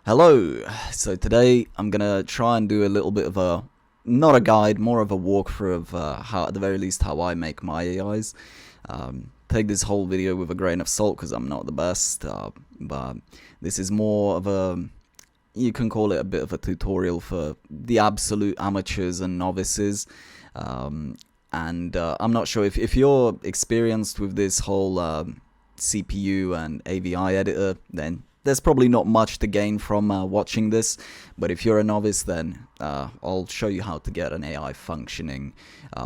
Hello! So today I'm gonna try and do a little bit of a, not a guide, more of a walkthrough of how, at the very least, how I make my AIs. Take this whole video with a grain of salt because I'm not the best, but this is more of a, you can call it a bit of a tutorial for the absolute amateurs and novices. I'm not sure if you're experienced with this whole CPU and AVI editor, then there's probably not much to gain from watching this, but if you're a novice, then I'll show you how to get an AI functioning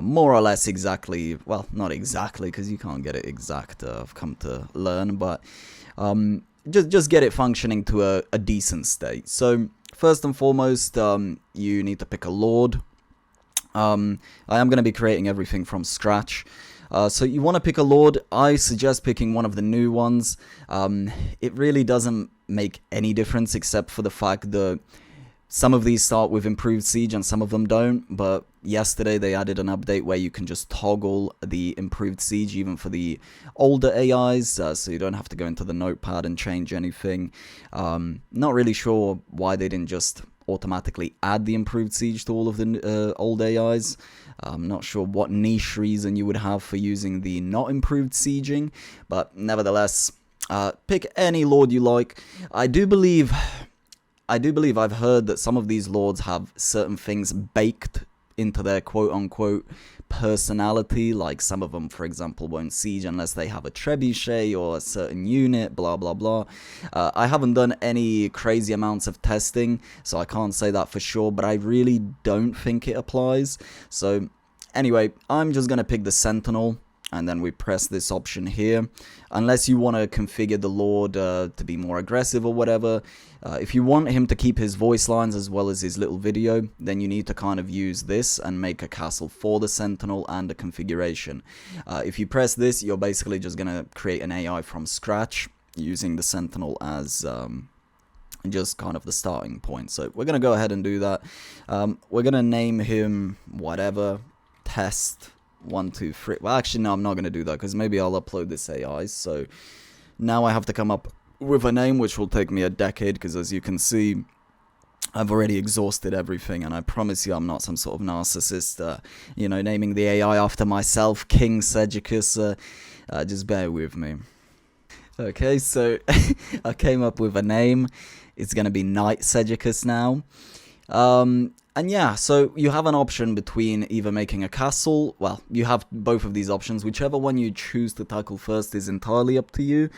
more or less exactly, well, not exactly, because you can't get it exact, I've come to learn, but just get it functioning to a decent state. So, first and foremost, you need to pick a lord. I am going to be creating everything from scratch. So you want to pick a lord. I suggest picking one of the new ones. It really doesn't make any difference except for the fact that some of these start with improved siege and some of them don't. But yesterday they added an update where you can just toggle the improved siege even for the older AIs, so you don't have to go into the notepad and change anything. Not really sure why they didn't just automatically add the improved siege to all of the old AIs. I'm not sure what niche reason you would have for using the not improved sieging, but nevertheless, pick any lord you like. I do believe I've heard that some of these lords have certain things baked into their quote-unquote personality, like some of them, for example, won't siege unless they have a trebuchet or a certain unit, blah blah blah. I haven't done any crazy amounts of testing, so I can't say that for sure, but I really don't think it applies. So anyway, I'm just gonna pick the Sentinel, and then we press this option here. Unless you want to configure the lord to be more aggressive or whatever. If you want him to keep his voice lines as well as his little video, then you need to kind of use this and make a castle for the Sentinel and a configuration. If you press this, you're basically just going to create an AI from scratch using the Sentinel as just kind of the starting point. So we're going to go ahead and do that. We're going to name him whatever, test 1, 2, 3. Well, actually, no, I'm not going to do that because maybe I'll upload this AI. So now I have to come up with a name, which will take me a decade because, as you can see, I've already exhausted everything, and I promise you I'm not some sort of narcissist, you know, naming the AI after myself, King Segicus. Just bear with me. Okay, so I came up with a name. It's going to be Knight Segicus now. And yeah, so you have an option between either making a castle, well, you have both of these options. Whichever one you choose to tackle first is entirely up to you.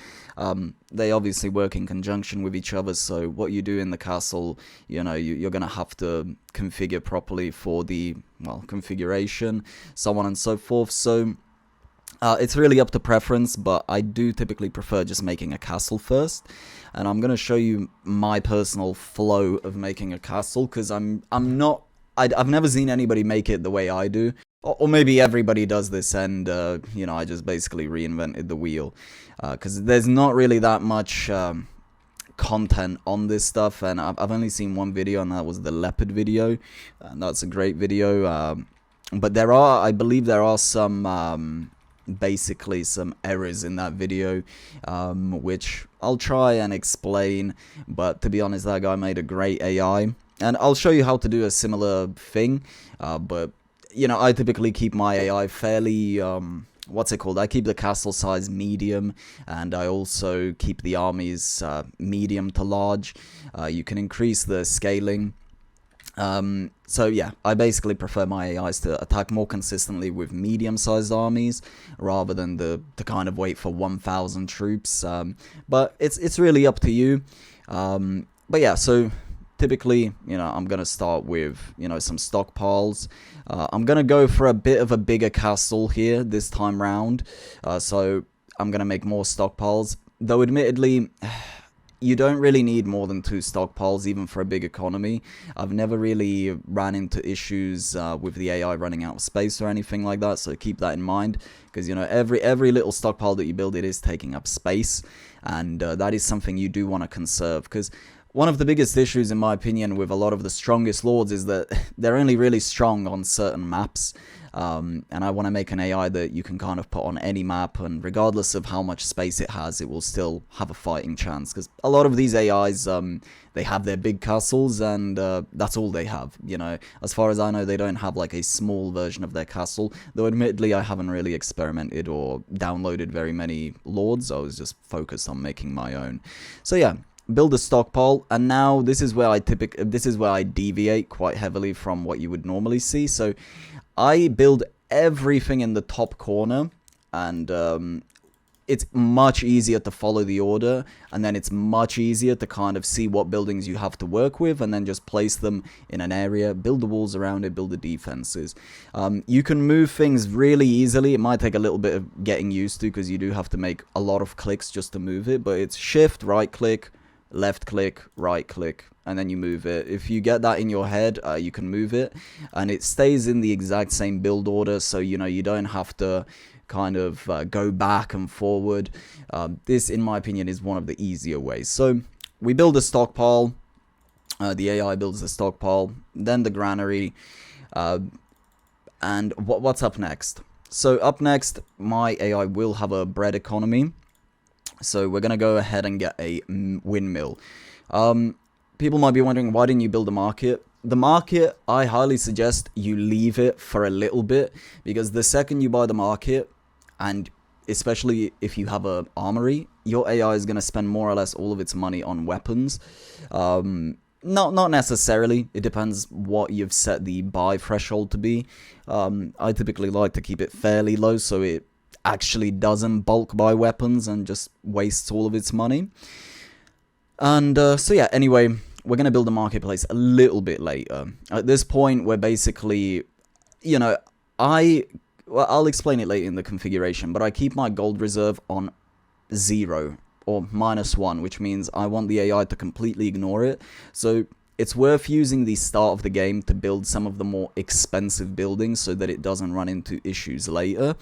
They obviously work in conjunction with each other, so what you do in the castle, you know, you're going to have to configure properly for the, well, configuration, so on and so forth. So it's really up to preference, but I do typically prefer just making a castle first. And I'm going to show you my personal flow of making a castle, because I've never seen anybody make it the way I do. Or maybe everybody does this and, you know, I just basically reinvented the wheel. Because there's not really that much content on this stuff, and I've only seen one video, and that was the leopard video. And that's a great video. But I believe there are some basically some errors in that video, which I'll try and explain, but to be honest, that guy made a great AI, and I'll show you how to do a similar thing, but you know, I typically keep my AI fairly, what's it called, I keep the castle size medium, and I also keep the armies medium to large. You can increase the scaling. So yeah, I basically prefer my AIs to attack more consistently with medium-sized armies rather than to kind of wait for 1,000 troops. But it's really up to you. But yeah, so typically, you know, I'm gonna start with, you know, some stockpiles. I'm gonna go for a bit of a bigger castle here this time round. So I'm gonna make more stockpiles, though admittedly, you don't really need more than 2 stockpiles, even for a big economy. I've never really ran into issues with the AI running out of space or anything like that, so keep that in mind. Because, you know, every little stockpile that you build, it is taking up space, and that is something you do want to conserve. Because one of the biggest issues, in my opinion, with a lot of the strongest lords is that they're only really strong on certain maps. And I want to make an AI that you can kind of put on any map, and regardless of how much space it has, it will still have a fighting chance. Because a lot of these AIs, they have their big castles, and that's all they have. You know, as far as I know, they don't have like a small version of their castle. Though, admittedly, I haven't really experimented or downloaded very many lords. I was just focused on making my own. So yeah. Build a stockpile, and now this is where I deviate quite heavily from what you would normally see. So I build everything in the top corner, and it's much easier to follow the order, and then it's much easier to kind of see what buildings you have to work with, and then just place them in an area, build the walls around it, build the defenses. You can move things really easily. It might take a little bit of getting used to, because you do have to make a lot of clicks just to move it, but it's shift, right click, left click, right click, and then you move it. If you get that in your head, you can move it, and it stays in the exact same build order, so you know you don't have to kind of go back and forward. This, in my opinion, is one of the easier ways. So we build a stockpile, the AI builds the stockpile, then the granary, and what's up next? So up next, my AI will have a bread economy. So we're going to go ahead and get a windmill. People might be wondering, why didn't you build a market? The market, I highly suggest you leave it for a little bit, because the second you buy the market, and especially if you have an armory, your AI is going to spend more or less all of its money on weapons. Not necessarily. It depends what you've set the buy threshold to be. I typically like to keep it fairly low, so it actually doesn't bulk buy weapons and just wastes all of its money. And so yeah, anyway, we're going to build a marketplace a little bit later. At this point, we're basically, you know, I'll explain it later in the configuration, but I keep my gold reserve on 0 or -1, which means I want the AI to completely ignore it. So it's worth using the start of the game to build some of the more expensive buildings so that it doesn't run into issues later.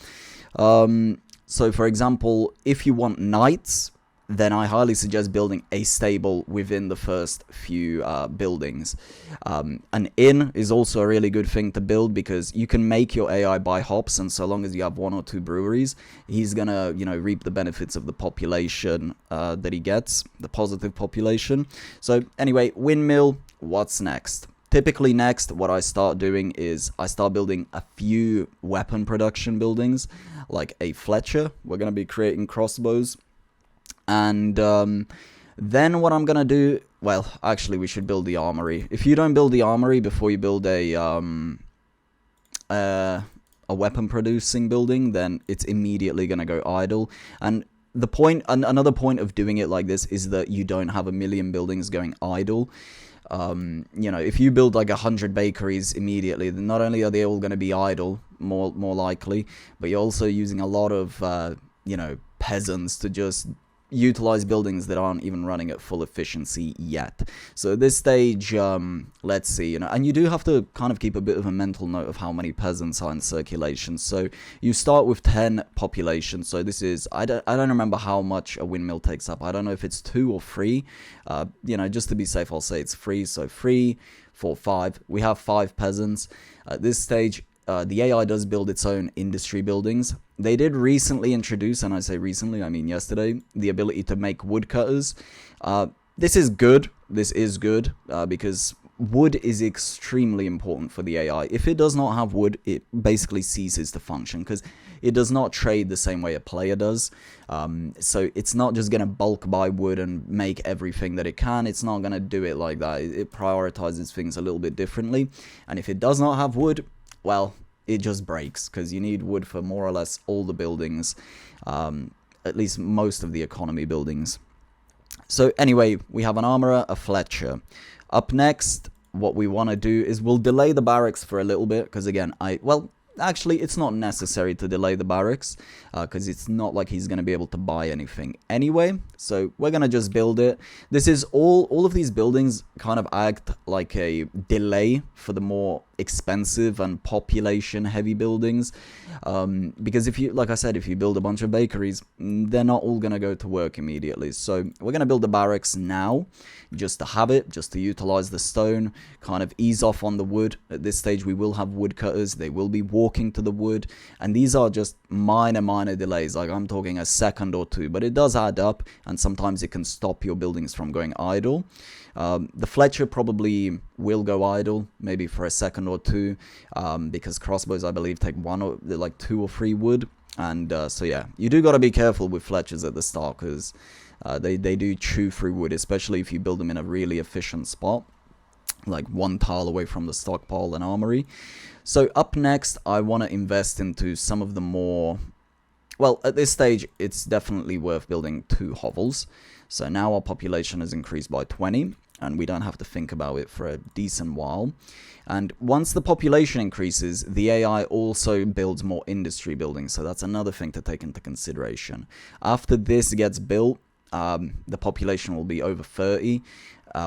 So for example, if you want knights, then I highly suggest building a stable within the first few buildings. An inn is also a really good thing to build, because you can make your AI buy hops, and so long as you have 1 or 2 breweries, he's gonna, you know, reap the benefits of the population that he gets, the positive population. So anyway, windmill, what's next? Typically next, what I start doing is I start building a few weapon production buildings, like a Fletcher. We're going to be creating crossbows. And then what I'm going to do, well, actually we should build the armory. If you don't build the armory before you build a weapon producing building, then it's immediately going to go idle. And another point of doing it like this is that you don't have a million buildings going idle. You know, if you build like 100 bakeries immediately, then not only are they all going to be idle, more likely, but you're also using a lot of, you know, peasants to just utilize buildings that aren't even running at full efficiency yet. So at this stage, let's see, you know, and you do have to kind of keep a bit of a mental note of how many peasants are in circulation. So you start with 10 population. So this is, I don't remember how much a windmill takes up. I don't know if it's 2 or 3. You know, just to be safe, I'll say it's 3. So 3, 4, 5. We have 5 peasants. At this stage, the AI does build its own industry buildings. They did recently introduce, and I say recently, I mean yesterday, the ability to make woodcutters. This is good. This is good because wood is extremely important for the AI. If it does not have wood, it basically ceases to function, because it does not trade the same way a player does. So it's not just going to bulk buy wood and make everything that it can. It's not going to do it like that. It prioritizes things a little bit differently. And if it does not have wood, well, it just breaks, because you need wood for more or less all the buildings, at least most of the economy buildings. So anyway, we have an armorer, a Fletcher. Up next, what we want to do is we'll delay the barracks for a little bit, because again, well, actually, it's not necessary to delay the barracks, because it's not like he's going to be able to buy anything anyway. So we're going to just build it. This is all of these buildings kind of act like a delay for the more expensive and population heavy buildings, because if you, like I said, if you build a bunch of bakeries, they're not all gonna go to work immediately. So we're gonna build the barracks now, just to have it, just to utilize the stone, kind of ease off on the wood. At this stage we will have woodcutters, they will be walking to the wood, and these are just minor delays, like I'm talking a second or two, but it does add up, and sometimes it can stop your buildings from going idle. The Fletcher probably will go idle, maybe for a second or two, because crossbows, I believe, take like 2 or 3 wood, and so yeah, you do gotta be careful with Fletchers at the start, because they do chew through wood, especially if you build them in a really efficient spot, like 1 tile away from the stockpile and armory. So up next, I want to invest into some of the more, well, at this stage, it's definitely worth building 2 hovels. So now our population has increased by 20, and we don't have to think about it for a decent while. And once the population increases, the AI also builds more industry buildings, so that's another thing to take into consideration. After this gets built, the population will be over 30,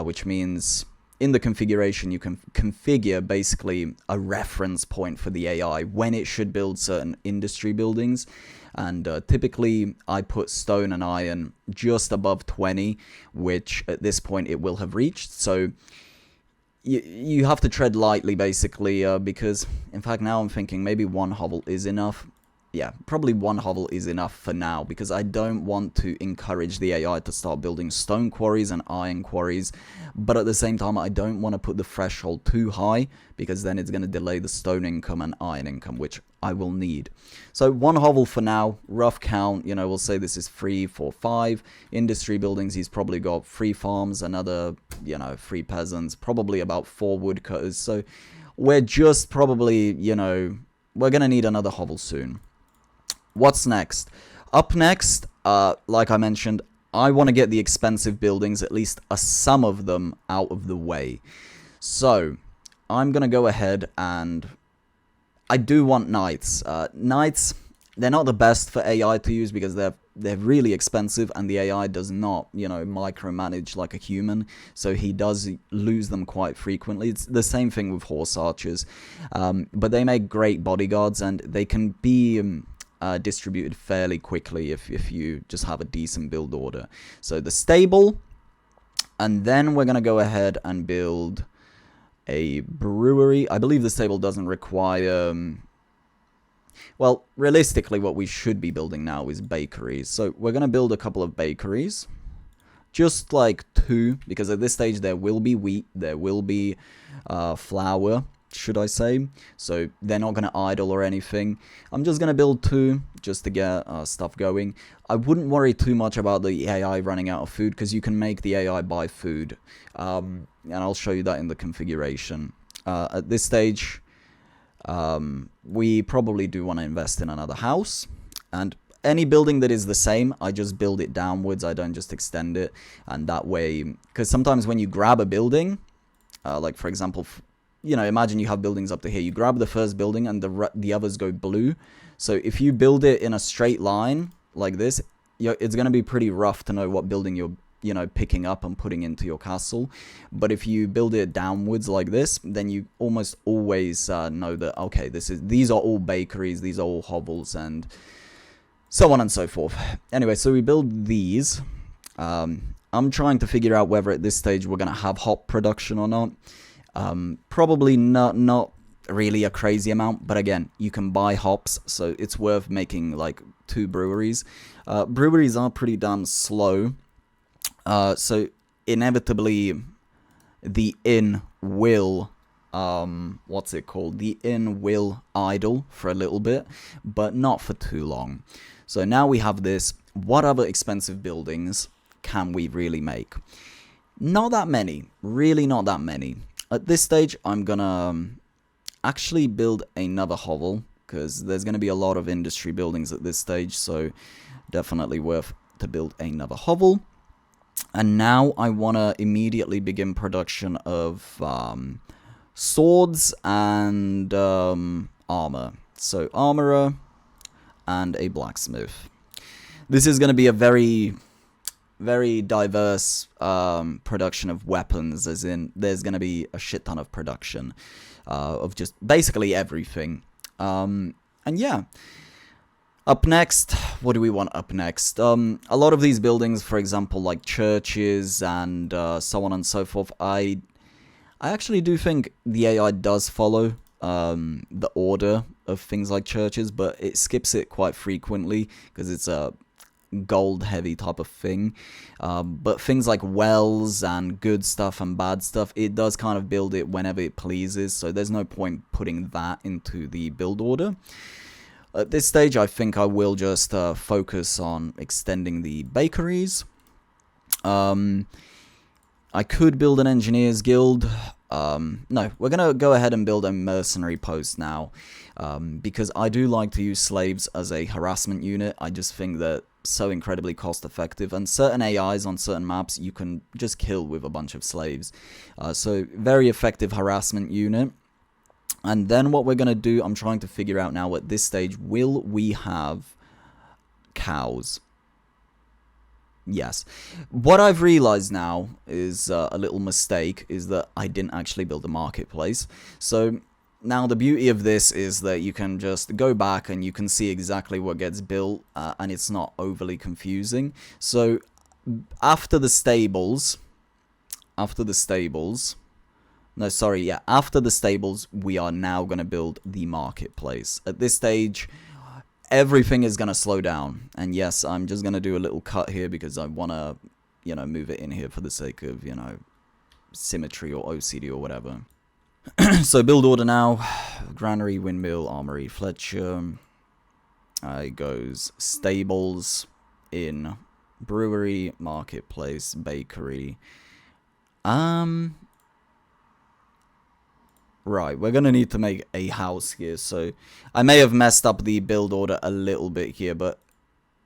which means in the configuration you can configure basically a reference point for the AI when it should build certain industry buildings. And typically I put stone and iron just above 20, which at this point it will have reached. So you have to tread lightly basically, because in fact now I'm thinking maybe 1 hovel is enough. Yeah, probably 1 hovel is enough for now, because I don't want to encourage the AI to start building stone quarries and iron quarries, but at the same time I don't want to put the threshold too high, because then it's going to delay the stone income and iron income, which I will need. So 1 hovel for now, rough count, you know, we'll say this is 3, 4, 5. Industry buildings, he's probably got 3 farms, another, you know, 3 peasants, probably about 4 woodcutters, so we're just probably, you know, we're going to need another hovel soon. What's next? Up next, like I mentioned, I want to get the expensive buildings, at least some of them, out of the way. So I'm going to go ahead and I do want knights. Knights, they're not the best for AI to use because they're really expensive, and the AI does not, you know, micromanage like a human, so he does lose them quite frequently. It's the same thing with horse archers, but they make great bodyguards, and they can be distributed fairly quickly if you just have a decent build order. So the stable, and then we're gonna go ahead and build a brewery. I believe the stable doesn't require well, realistically what we should be building now is bakeries, so we're gonna build a couple of bakeries, just like 2, because at this stage there will be wheat, there will be flour, should I say, so they're not going to idle or anything. I'm just going to build 2 just to get stuff going. I wouldn't worry too much about the AI running out of food, because you can make the AI buy food, and I'll show you that in the configuration. At this stage, we probably do want to invest in another house, and any building that is the same, I just build it downwards, I don't just extend it, and that way, because sometimes when you grab a building, like for example, you know, imagine you have buildings up to here. You grab the first building and the others go blue. So if you build it in a straight line like this, it's going to be pretty rough to know what building you're, you know, picking up and putting into your castle. But if you build it downwards like this, then you almost always know that, okay, these are all bakeries, these are all hovels, and so on and so forth. Anyway, so we build these. I'm trying to figure out whether at this stage we're going to have hop production or not. Probably not really a crazy amount, but again, you can buy hops, so it's worth making like 2 breweries. Breweries are pretty damn slow, so inevitably the inn will what's it called, the inn will idle for a little bit, but not for too long. So now we have this. What other expensive buildings can we really make? Not that many, really not that many. At this stage, I'm gonna actually build another hovel, because there's gonna be a lot of industry buildings at this stage, so definitely worth to build another hovel. And now I want to immediately begin production of swords and armor. So armorer and a blacksmith. This is going to be a very very diverse production of weapons, as in there's going to be a shit ton of production of just basically everything. And yeah. Up next, what do we want up next? A lot of these buildings, for example, like churches and so on and so forth, I actually do think the AI does follow the order of things like churches, but it skips it quite frequently because it's a gold-heavy type of thing. But things like wells and good stuff and bad stuff, it does kind of build it whenever it pleases, so there's no point putting that into the build order. At this stage, I think I will just focus on extending the bakeries. I could build an engineers guild. No, we're going to go ahead and build a mercenary post now. Because I do like to use slaves as a harassment unit. I just think that so incredibly cost effective, and certain AIs on certain maps you can just kill with a bunch of slaves. So very effective harassment unit. And then what we're going to do, I'm trying to figure out now at this stage, will we have cows? Yes. What I've realized now is a little mistake, is that I didn't actually build a marketplace. So now the beauty of this is that you can just go back and you can see exactly what gets built, and it's not overly confusing. So after the stables, after the stables, we are now going to build the marketplace. At this stage, everything is going to slow down. And yes, I'm just going to do a little cut here because I want to, you know, move it in here for the sake of, you know, symmetry or OCD or whatever. So build order now. Granary, windmill, armory, Fletcher. It goes stables, inn, brewery, marketplace, bakery. Right, we're going to need to make a house here, so I may have messed up the build order a little bit here, but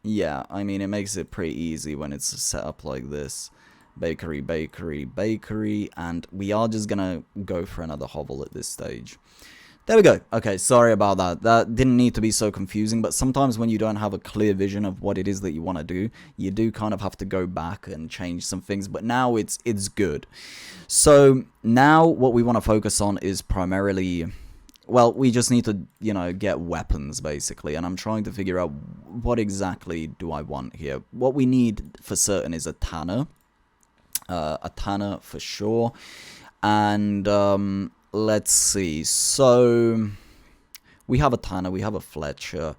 yeah, I mean, it makes it pretty easy when it's set up like this. Bakery, bakery, bakery, and we are just going to go for another hovel at this stage. There we go. Okay, sorry about that. That didn't need to be so confusing, but sometimes when you don't have a clear vision of what it is that you want to do, you do kind of have to go back and change some things, but now it's good. So now what we want to focus on is primarily, well, we just need to, you know, get weapons basically, and I'm trying to figure out what exactly do I want here. What we need for certain is a tanner for sure, and let's see. So we have a tanner, we have a Fletcher.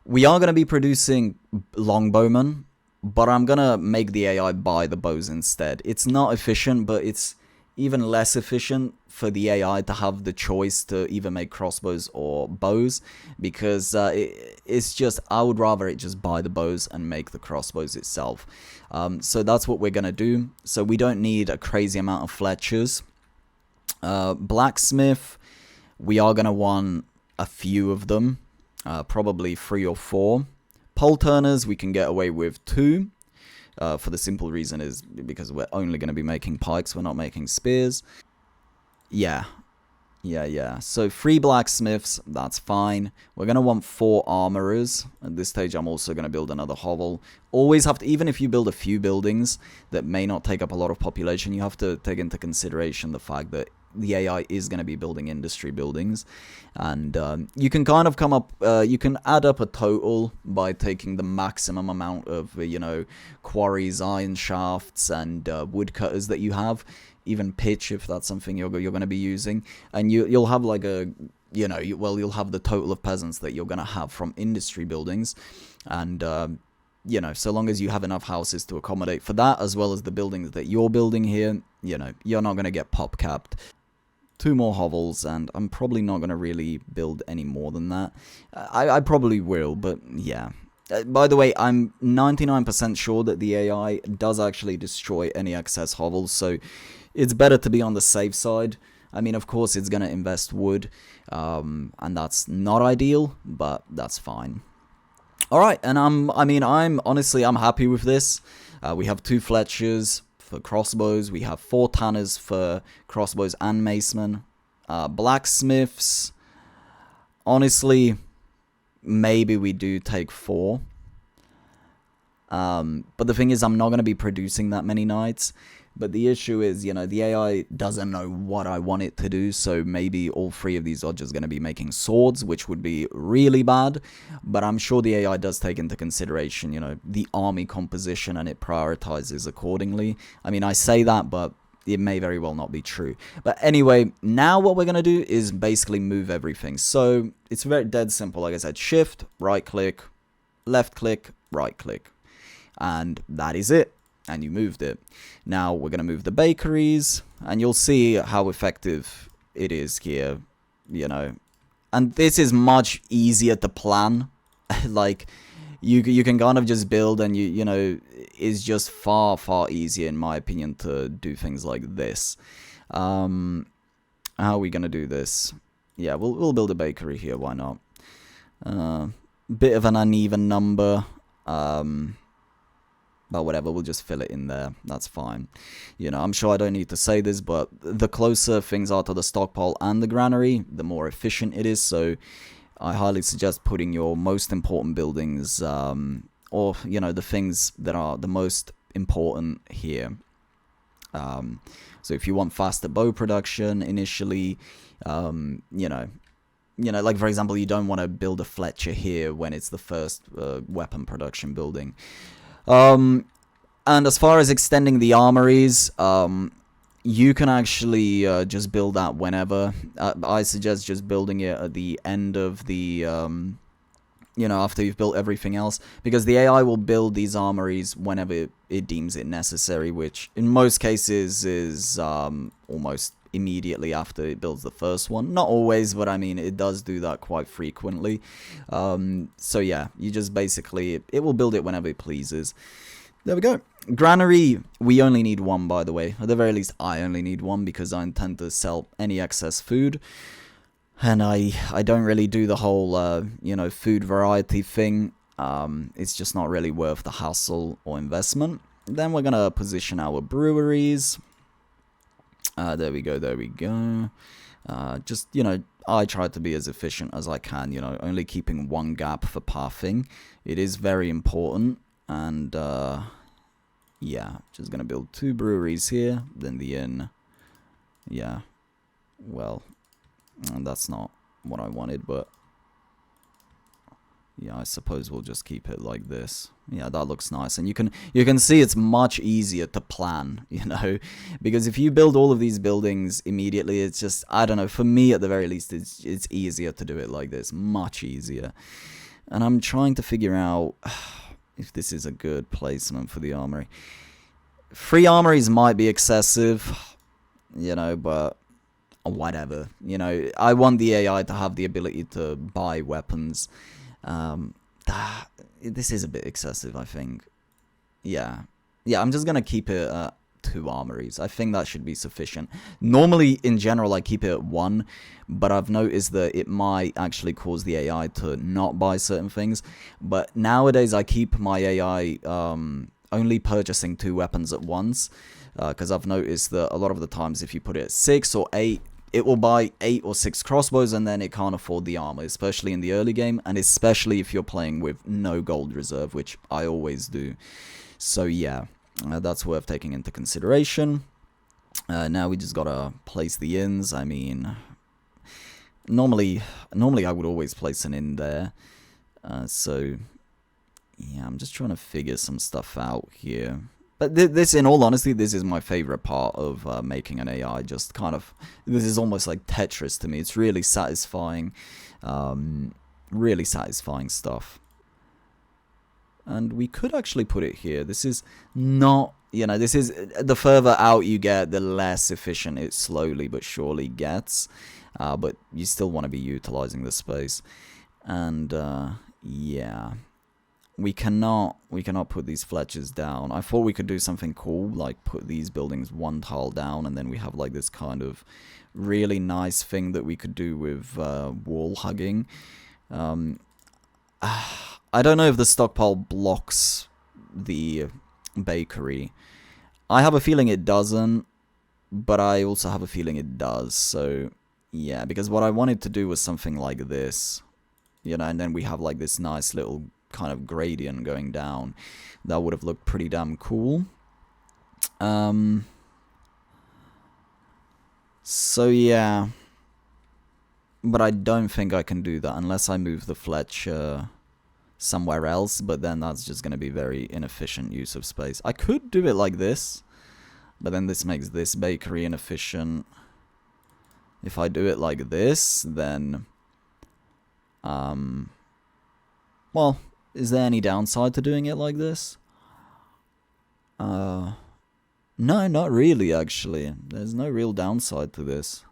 We are going to be producing longbowmen, but I'm going to make the AI buy the bows instead. It's not efficient, but it's even less efficient for the AI to have the choice to either make crossbows or bows, because it's just, I would rather it just buy the bows and make the crossbows itself. So that's what we're going to do. So we don't need a crazy amount of Fletchers. Blacksmith, we are going to want a few of them, probably 3 or 4. Pole turners, we can get away with 2, for the simple reason is because we're only going to be making pikes, we're not making spears. Yeah. So 3 blacksmiths, that's fine. We're going to want 4 armorers. At this stage, I'm also going to build another hovel. Always have to, even if you build a few buildings that may not take up a lot of population, you have to take into consideration the fact that the AI is going to be building industry buildings, and you can kind of come up, you can add up a total by taking the maximum amount of, you know, quarries, iron shafts, and woodcutters that you have, even pitch if that's something you're going to be using, and you'll have like a, you know, you'll have the total of peasants that you're going to have from industry buildings, and you know, so long as you have enough houses to accommodate for that, as well as the buildings that you're building here, you know, you're not going to get pop capped. 2 more hovels, and I'm probably not going to really build any more than that. I probably will, but yeah. By the way, I'm 99% sure that the AI does actually destroy any excess hovels, so it's better to be on the safe side. I mean, of course, it's going to invest wood, and that's not ideal, but that's fine. Alright, and I'm honestly, I'm happy with this. We have 2 Fletchers for crossbows, we have 4 tanners for crossbows and macemen. Blacksmiths, honestly, maybe we do take 4. But the thing is, I'm not going to be producing that many knights. But the issue is, the AI doesn't know what I want it to do, so maybe all 3 of these are just going to be making swords, which would be really bad. But I'm sure the AI does take into consideration, the army composition, and it prioritizes accordingly. I mean, I say that, but it may very well not be true. But anyway, now what we're going to do is basically move everything. So it's very dead simple. Like I said, shift, right click, left click, right click. And that is it. And you moved it. Now we're going to move the bakeries, and you'll see how effective it is here, And this is much easier to plan. Like, you can kind of just build, and it's just far easier, in my opinion, to do things like this. How are we going to do this? Yeah, we'll build a bakery here, why not? Bit of an uneven number. But whatever, we'll just fill it in there. That's fine. I'm sure I don't need to say this, but the closer things are to the stockpile and the granary, the more efficient it is. So I highly suggest putting your most important buildings, or, the things that are the most important here. So if you want faster bow production initially, like, for example, you don't want to build a Fletcher here when it's the first weapon production building. And as far as extending the armories, you can actually just build that whenever. I suggest just building it at the end of the, after you've built everything else, because the AI will build these armories whenever it deems it necessary, which in most cases is almost immediately after it builds the first one. Not always, but I mean, it does do that quite frequently. So yeah, you just basically, it will build it whenever it pleases. There we go. Granary, we only need 1, by the way. At the very least, I only need 1, because I intend to sell any excess food. And I don't really do the whole, food variety thing. It's just not really worth the hassle or investment. Then we're going to position our breweries. There we go. Just, I try to be as efficient as I can, only keeping 1 gap for pathing. It is very important. And, yeah, just gonna build 2 breweries here, then the inn. Yeah, well, that's not what I wanted, but yeah, I suppose we'll just keep it like this. Yeah, that looks nice. And you can see it's much easier to plan, because if you build all of these buildings immediately, it's just, I don't know, for me at the very least, it's easier to do it like this, much easier. And I'm trying to figure out if this is a good placement for the armory. 3 armories might be excessive, but whatever. I want the AI to have the ability to buy weapons. This is a bit excessive, I think. Yeah, I'm just gonna keep it at 2 armories. I think that should be sufficient. Normally, in general, I keep it at 1, but I've noticed that it might actually cause the AI to not buy certain things. But nowadays, I keep my AI only purchasing 2 weapons at once, because I've noticed that a lot of the times, if you put it at 6 or 8, it will buy 8 or 6 crossbows, and then it can't afford the armor, especially in the early game, and especially if you're playing with no gold reserve, which I always do. So yeah, that's worth taking into consideration. Now we just gotta place the inns. I mean, normally I would always place an inn there. So yeah, I'm just trying to figure some stuff out here. But this, in all honesty, this is my favorite part of making an AI. Just kind of, this is almost like Tetris to me. It's really satisfying, stuff. And we could actually put it here. This is not, this is, the further out you get, the less efficient it slowly but surely gets. But you still want to be utilizing the space. And, yeah. We cannot put these Fletchers down. I thought we could do something cool, like put these buildings 1 tile down, and then we have like this kind of really nice thing that we could do with wall hugging. I don't know if the stockpile blocks the bakery. I have a feeling it doesn't, but I also have a feeling it does. So yeah, because what I wanted to do was something like this. And then we have like this nice little kind of gradient going down. That would have looked pretty damn cool. So yeah, but I don't think I can do that unless I move the Fletcher somewhere else, but then that's just going to be very inefficient use of space. I could do it like this, but then this makes this bakery inefficient. If I do it like this, then well, is there any downside to doing it like this? No, not really, actually. There's no real downside to this.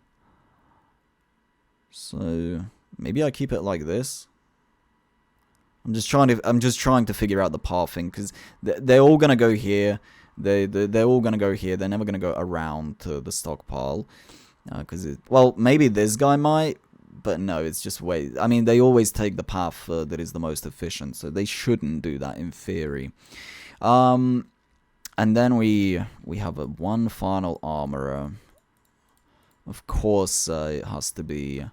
So maybe I keep it like this. I'm just trying to figure out the pathing, because they're all gonna go here. They're all gonna go here. They're never gonna go around to the stockpile. Well, maybe this guy might, but no, it's just way. I mean, they always take the path that is the most efficient, so they shouldn't do that in theory. And then we have one final armorer. Of course, it has to be.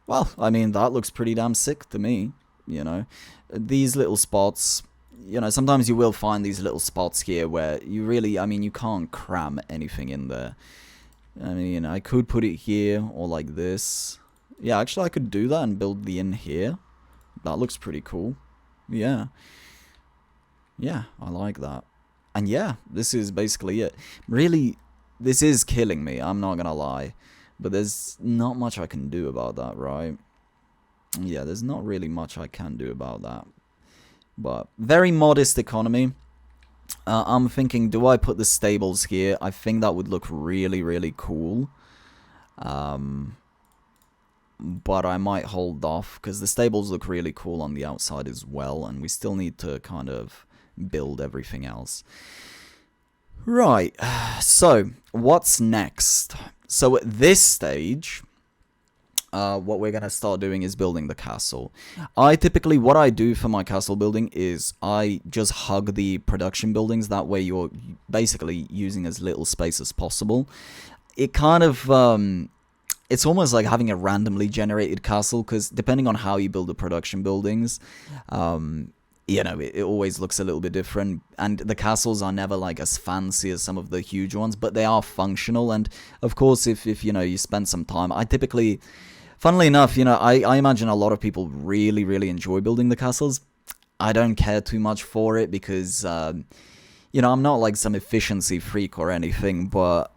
Well, I mean, that looks pretty damn sick to me. You know, these little spots. You know, sometimes you will find these little spots here where you really, I mean, you can't cram anything in there. I mean, I could put it here or like this. Yeah, actually, I could do that and build the inn here. That looks pretty cool. Yeah. Yeah, I like that. And yeah, this is basically it. Really, this is killing me, I'm not gonna lie. But there's not much I can do about that, right? Yeah, there's not really much I can do about that. But very modest economy. I'm thinking, do I put the stables here? I think that would look really, really cool. But I might hold off, because the stables look really cool on the outside as well, and we still need to kind of build everything else. Right, so what's next? So at this stage, what we're going to start doing is building the castle. What I do for my castle building is I just hug the production buildings. That way you're basically using as little space as possible. It kind of, it's almost like having a randomly generated castle, because depending on how you build the production buildings, you know, it always looks a little bit different, and the castles are never like as fancy as some of the huge ones, but they are functional. And of course, if you know, you spend some time, I typically, funnily enough, you know, I imagine a lot of people really, really enjoy building the castles. I don't care too much for it, because, you know, I'm not like some efficiency freak or anything, but,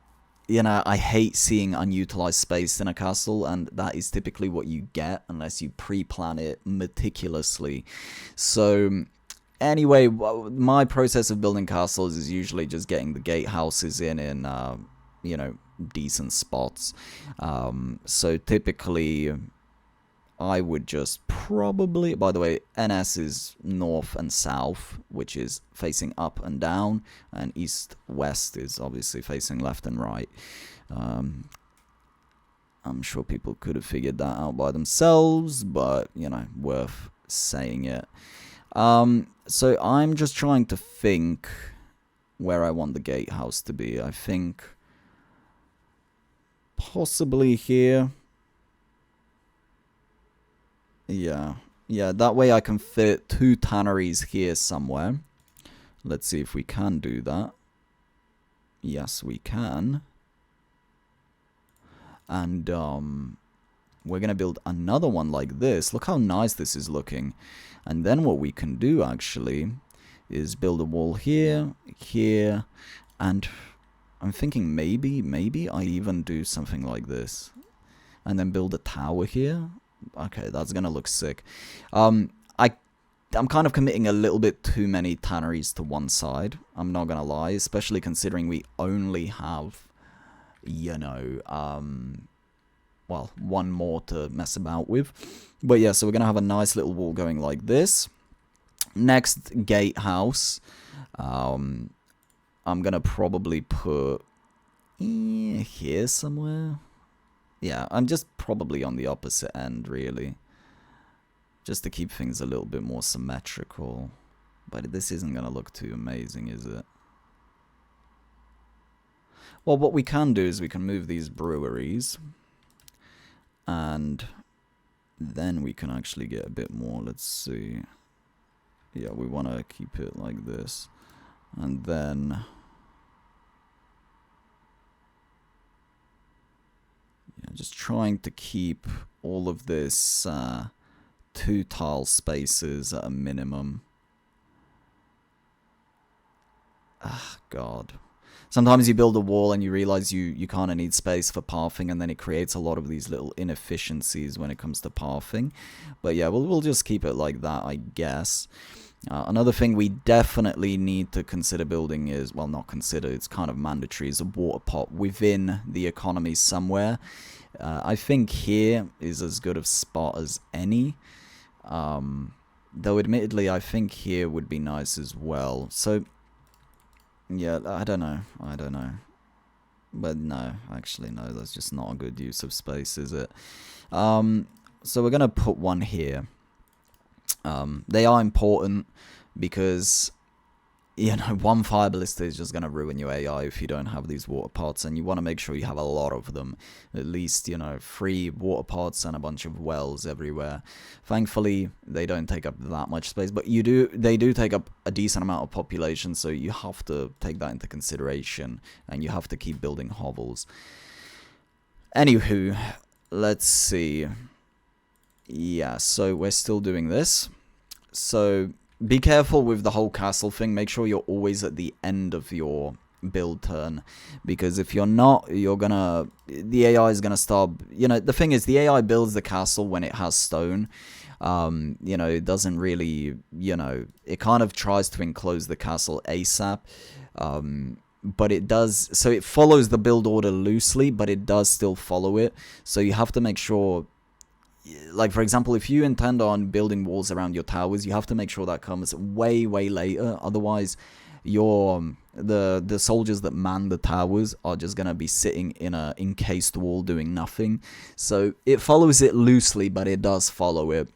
you know, I hate seeing unutilized space in a castle, and that is typically what you get unless you pre-plan it meticulously. So, anyway, my process of building castles is usually just getting the gatehouses in, you know, decent spots. So typically, I would just probably, by the way, NS is north and south, which is facing up and down, and east-west is obviously facing left and right. I'm sure people could have figured that out by themselves, but, you know, worth saying it. So I'm just trying to think where I want the gatehouse to be. I think possibly here. Yeah, that way I can fit 2 tanneries here somewhere. Let's see if we can do that. Yes, we can. And we're going to build another one like this. Look how nice this is looking. And then what we can do actually is build a wall here, here, and I'm thinking maybe I even do something like this. And then build a tower here. Okay, that's gonna look sick. I'm kind of committing a little bit too many tanneries to one side. I'm not gonna lie, especially considering we only have, you know, well, one more to mess about with. But yeah, so we're gonna have a nice little wall going like this. Next gatehouse, I'm gonna probably put here somewhere. Yeah, I'm just probably on the opposite end, really. Just to keep things a little bit more symmetrical. But this isn't going to look too amazing, is it? Well, what we can do is we can move these breweries. And then we can actually get a bit more. Let's see. Yeah, we want to keep it like this. And then... yeah, just trying to keep all of this 2 tile spaces at a minimum. Ah, God. Sometimes you build a wall and you realize you kind of need space for pathing, and then it creates a lot of these little inefficiencies when it comes to pathing. But yeah, we'll just keep it like that, I guess. Another thing we definitely need to consider building is, well, not consider, it's kind of mandatory, is a water pot within the economy somewhere. I think here is as good a spot as any. Though admittedly, I think here would be nice as well. So... yeah, I don't know. But no, actually no, that's just not a good use of space, is it? So we're going to put one here. They are important because, you know, one fire ballista is just going to ruin your AI if you don't have these water pots, and you want to make sure you have a lot of them. At least, you know, 3 water pots and a bunch of wells everywhere. Thankfully, they don't take up that much space, but they do take up a decent amount of population, so you have to take that into consideration, and you have to keep building hovels. Anywho, let's see. Yeah, so we're still doing this. So be careful with the whole castle thing. Make sure you're always at the end of your build turn, because if you're not, the AI is gonna start, you know, the thing is, the AI builds the castle when it has stone. You know, it doesn't really, you know, it kind of tries to enclose the castle ASAP. But it does, so it follows the build order loosely, but it does still follow it. So you have to make sure, like, for example, if you intend on building walls around your towers, you have to make sure that comes way later. Otherwise, the soldiers that man the towers are just gonna be sitting in a encased wall doing nothing. So it follows it loosely, but it does follow it.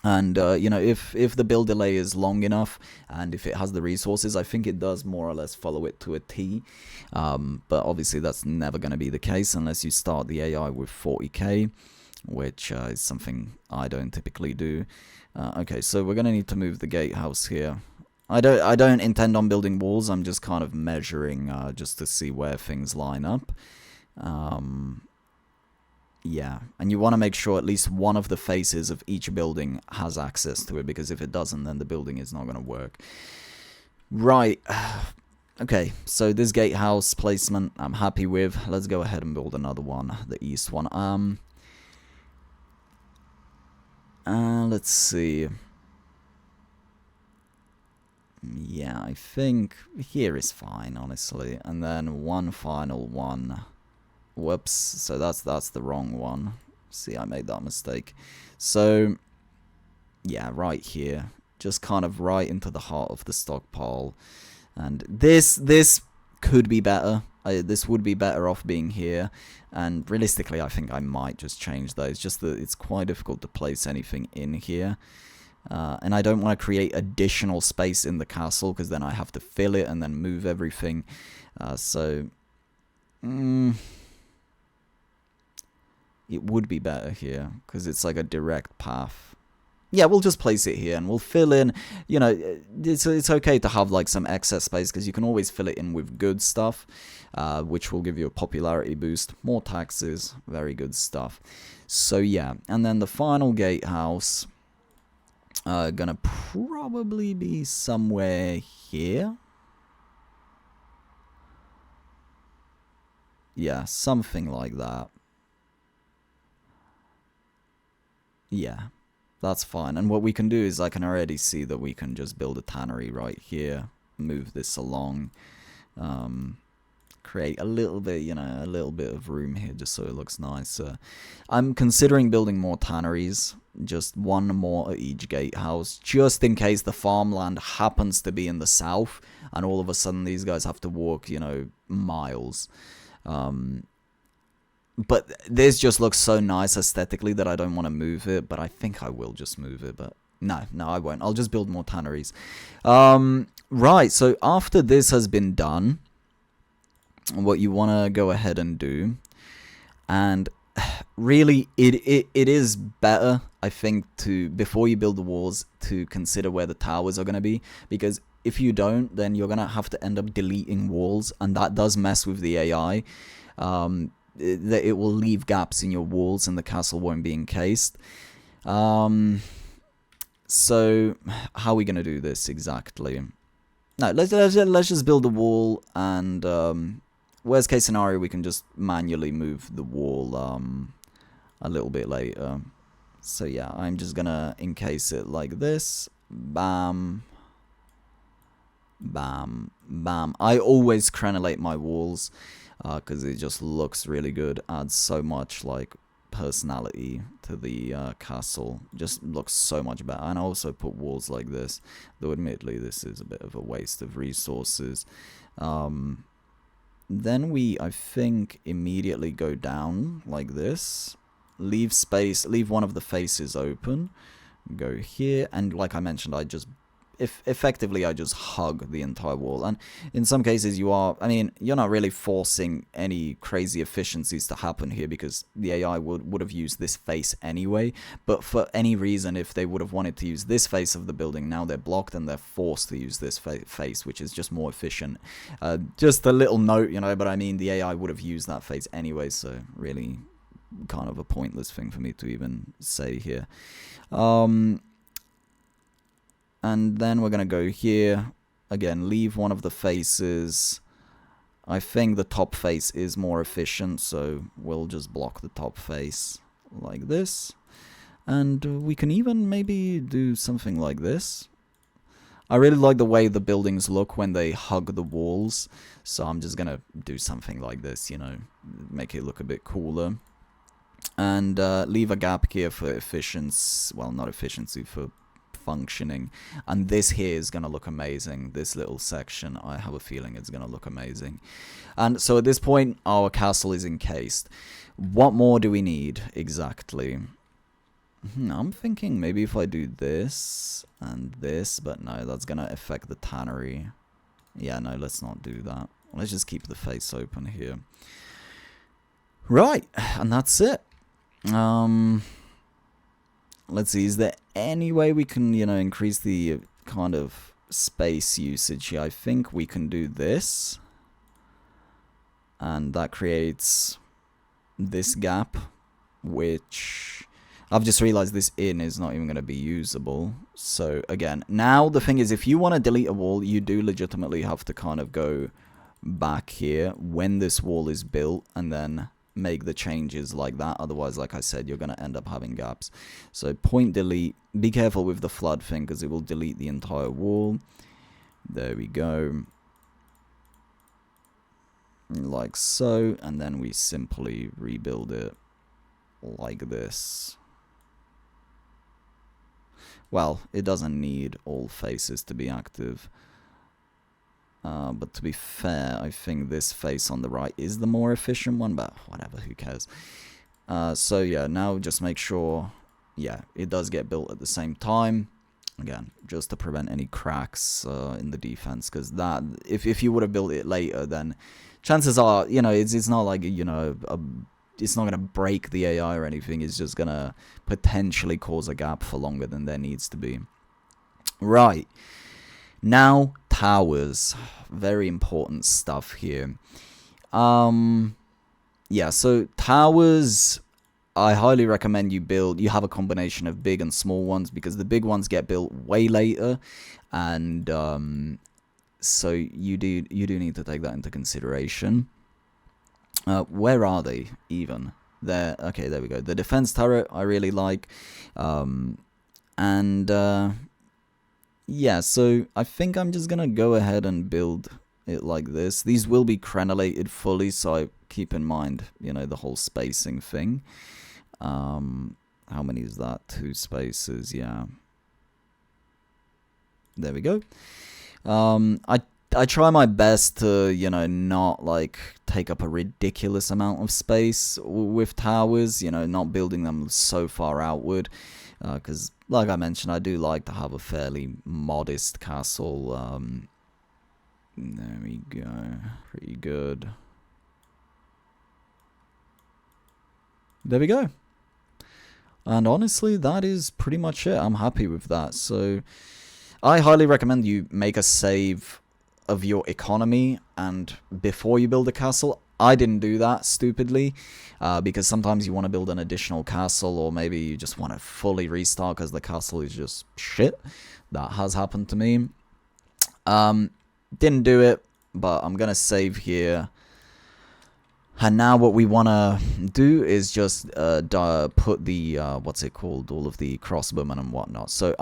And you know, if the build delay is long enough, and if it has the resources, I think it does more or less follow it to a T. But obviously that's never going to be the case unless you start the AI with 40k, which is something I don't typically do. Okay, so we're going to need to move the gatehouse here. I don't intend on building walls. I'm just kind of measuring just to see where things line up. Yeah, and you want to make sure at least one of the faces of each building has access to it, because if it doesn't, then the building is not going to work. Right. Okay, so this gatehouse placement I'm happy with. Let's go ahead and build another one, the east one. Let's see. Yeah, I think here is fine, honestly. And then one final one. Whoops, so that's the wrong one. See, I made that mistake. So, yeah, right here. Just kind of right into the heart of the stockpile. And this could be better. This would be better off being here. And realistically, I think I might just change those. Just that it's quite difficult to place anything in here. And I don't want to create additional space in the castle, because then I have to fill it and then move everything. It would be better here, because it's like a direct path. Yeah, we'll just place it here, and we'll fill in, you know, it's okay to have like some excess space, because you can always fill it in with good stuff, which will give you a popularity boost, more taxes, very good stuff. So yeah, and then the final gatehouse, gonna probably be somewhere here. Yeah, something like that. Yeah, that's fine. And what we can do is, I can already see that we can just build a tannery right here, move this along, create a little bit, you know, a little bit of room here just so it looks nicer. I'm considering building more tanneries, just one more at each gatehouse, just in case the farmland happens to be in the south, and all of a sudden these guys have to walk, you know, miles. But this just looks so nice aesthetically that I don't want to move it, but I think I will just move it, but no, I won't. I'll just build more tanneries. Right, so after this has been done, what you want to go ahead and do, and really, it is better, I think, to, before you build the walls, to consider where the towers are going to be, because if you don't, then you're going to have to end up deleting walls, and that does mess with the AI. It will leave gaps in your walls, and the castle won't be encased. So how are we going to do this exactly? No, let's just build a wall, and worst case scenario, we can just manually move the wall a little bit later. So yeah, I'm just gonna encase it like this. Bam. Bam. Bam. I always crenulate my walls because it just looks really good. Adds so much like personality to the castle. Just looks so much better. And I also put walls like this, though admittedly this is a bit of a waste of resources. Then we, I think, immediately go down like this. Leave space, leave one of the faces open. Go here, and like I mentioned, I just effectively I just hug the entire wall. And in some cases you're not really forcing any crazy efficiencies to happen here, because the AI would have used this face anyway. But for any reason, if they would have wanted to use this face of the building, now they're blocked and they're forced to use this face, which is just more efficient. Just a little note, but I mean, the AI would have used that face anyway, so really kind of a pointless thing for me to even say here. And then we're going to go here. Again, leave one of the faces. I think the top face is more efficient, so we'll just block the top face like this. And we can even maybe do something like this. I really like the way the buildings look when they hug the walls, so I'm just going to do something like this, make it look a bit cooler. And leave a gap here for efficiency, well, not efficiency, for functioning. And this here is going to look amazing. This little section, I have a feeling it's going to look amazing. And so at this point, our castle is encased. What more do we need exactly? I'm thinking maybe if I do this and this, but no, that's going to affect the tannery. Yeah, no, let's not do that. Let's just keep the face open here. Right, and that's it. Let's see, is there any way we can, increase the kind of space usage here? I think we can do this. And that creates this gap, which I've just realized this inn is not even going to be usable. So again, now the thing is, if you want to delete a wall, you do legitimately have to kind of go back here when this wall is built and then make the changes like that. Otherwise, like I said, you're going to end up having gaps. So point delete. Be careful with the flood thing, because it will delete the entire wall. There we go. Like so. And then we simply rebuild it like this. Well, it doesn't need all faces to be active. But to be fair, I think this face on the right is the more efficient one, but whatever, who cares. So yeah, now just make sure, yeah, it does get built at the same time. Again, just to prevent any cracks in the defense, because that, if you would have built it later, then chances are, it's not like, it's not going to break the AI or anything. It's just going to potentially cause a gap for longer than there needs to be. Right. Now, towers. Very important stuff here. Yeah, so towers, I highly recommend you have a combination of big and small ones, because the big ones get built way later, and so you do need to take that into consideration. Where are they even? There. Okay, there we go. The defense turret I really like, yeah, so I think I'm just gonna go ahead and build it like this. These will be crenulated fully, so I keep in mind, the whole spacing thing. How many is that? 2 spaces, yeah. There we go. I try my best to, not like take up a ridiculous amount of space with towers, not building them so far outward. Because, like I mentioned, I do like to have a fairly modest castle. There we go. Pretty good. there we go. And honestly, that is pretty much it. I'm happy with that. So I highly recommend you make a save of your economy and before you build a castle. I didn't do that stupidly because sometimes you want to build an additional castle, or maybe you just want to fully restart because the castle is just shit. That has happened to me. Didn't do it, but I'm gonna save here. And now what we want to do is just put the, what's it called, all of the crossbowmen and whatnot. So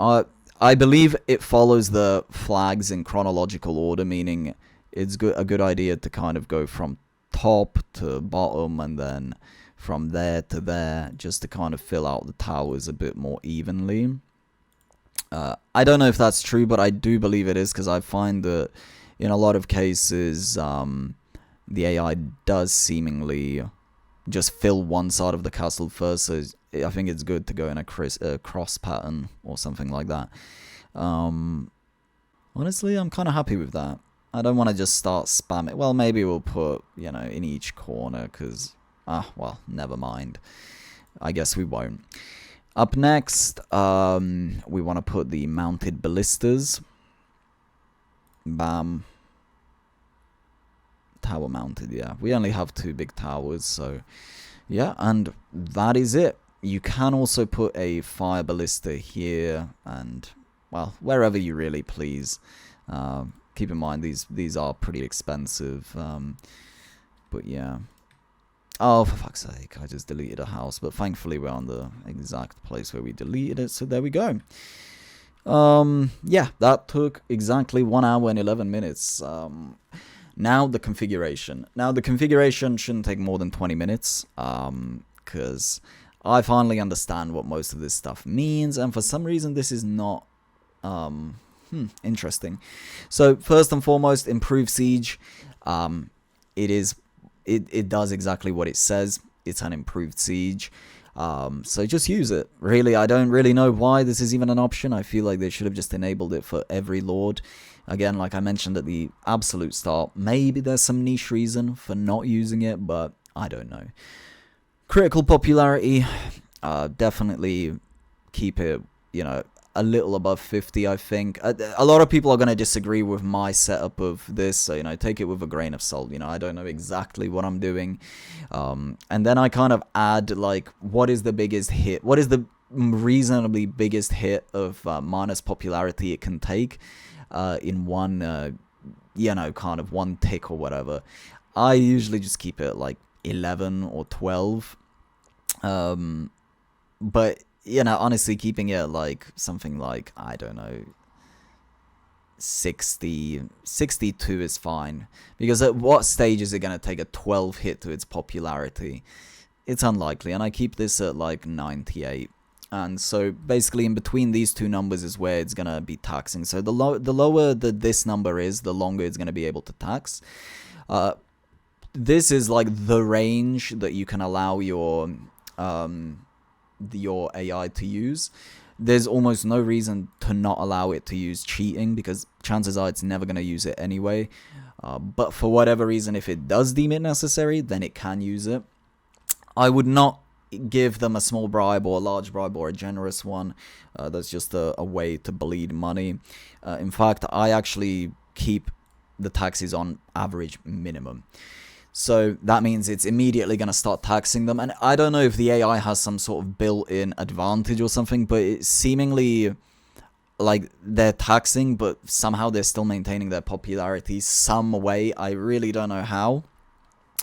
I believe it follows the flags in chronological order, meaning it's a good idea to kind of go from top to bottom and then from there to there, just to kind of fill out the towers a bit more evenly. I don't know if that's true, but I do believe it is, because I find that in a lot of cases, the AI does seemingly just fill one side of the castle first, so I think it's good to go in a cross pattern or something like that. Honestly, I'm kind of happy with that. I don't want to just start spamming. Well, maybe we'll put, you know, in each corner, because, well, never mind. I guess we won't. Up next, we want to put the mounted ballistas. Bam. Tower mounted, yeah. We only have 2 big towers, so yeah, and that is it. You can also put a fire ballista here and, well, wherever you really please. Keep in mind these are pretty expensive, but yeah. Oh, for fuck's sake, I just deleted a house, but thankfully we're on the exact place where we deleted it, so there we go. Yeah, that took exactly 1 hour and 11 minutes. Now the configuration. Now the configuration shouldn't take more than 20 minutes, because I finally understand what most of this stuff means, and for some reason this is not interesting. So first and foremost, improve siege. It does exactly what it says. It's an improved siege. So just use it. Really, I don't really know why this is even an option. I feel like they should have just enabled it for every lord. Again, like I mentioned at the absolute start, maybe there's some niche reason for not using it, but I don't know. Critical popularity, definitely keep it, you know, a little above 50, I think. A lot of people are going to disagree with my setup of this, so, you know, take it with a grain of salt. You know, I don't know exactly what I'm doing. And then I kind of add, like, what is the biggest hit? What is the reasonably biggest hit of minus popularity it can take in one, you know, kind of one tick or whatever. I usually just keep it like 11 or 12. But, you know, honestly, keeping it like something like, I don't know, 62 is fine. Because at what stage is it going to take a 12 hit to its popularity? It's unlikely. And I keep this at like 98. And so basically in between these two numbers is where it's going to be taxing. So the lower this number is, the longer it's going to be able to tax. This is like the range that you can allow your AI to use. There's almost no reason to not allow it to use cheating, because chances are it's never going to use it anyway. But for whatever reason, if it does deem it necessary, then it can use it. I would not give them a small bribe or a large bribe or a generous one. That's just a way to bleed money. In fact, I actually keep the taxes on average minimum. So that means it's immediately going to start taxing them. And I don't know if the AI has some sort of built-in advantage or something, but it's seemingly like they're taxing, but somehow they're still maintaining their popularity some way. I really don't know how.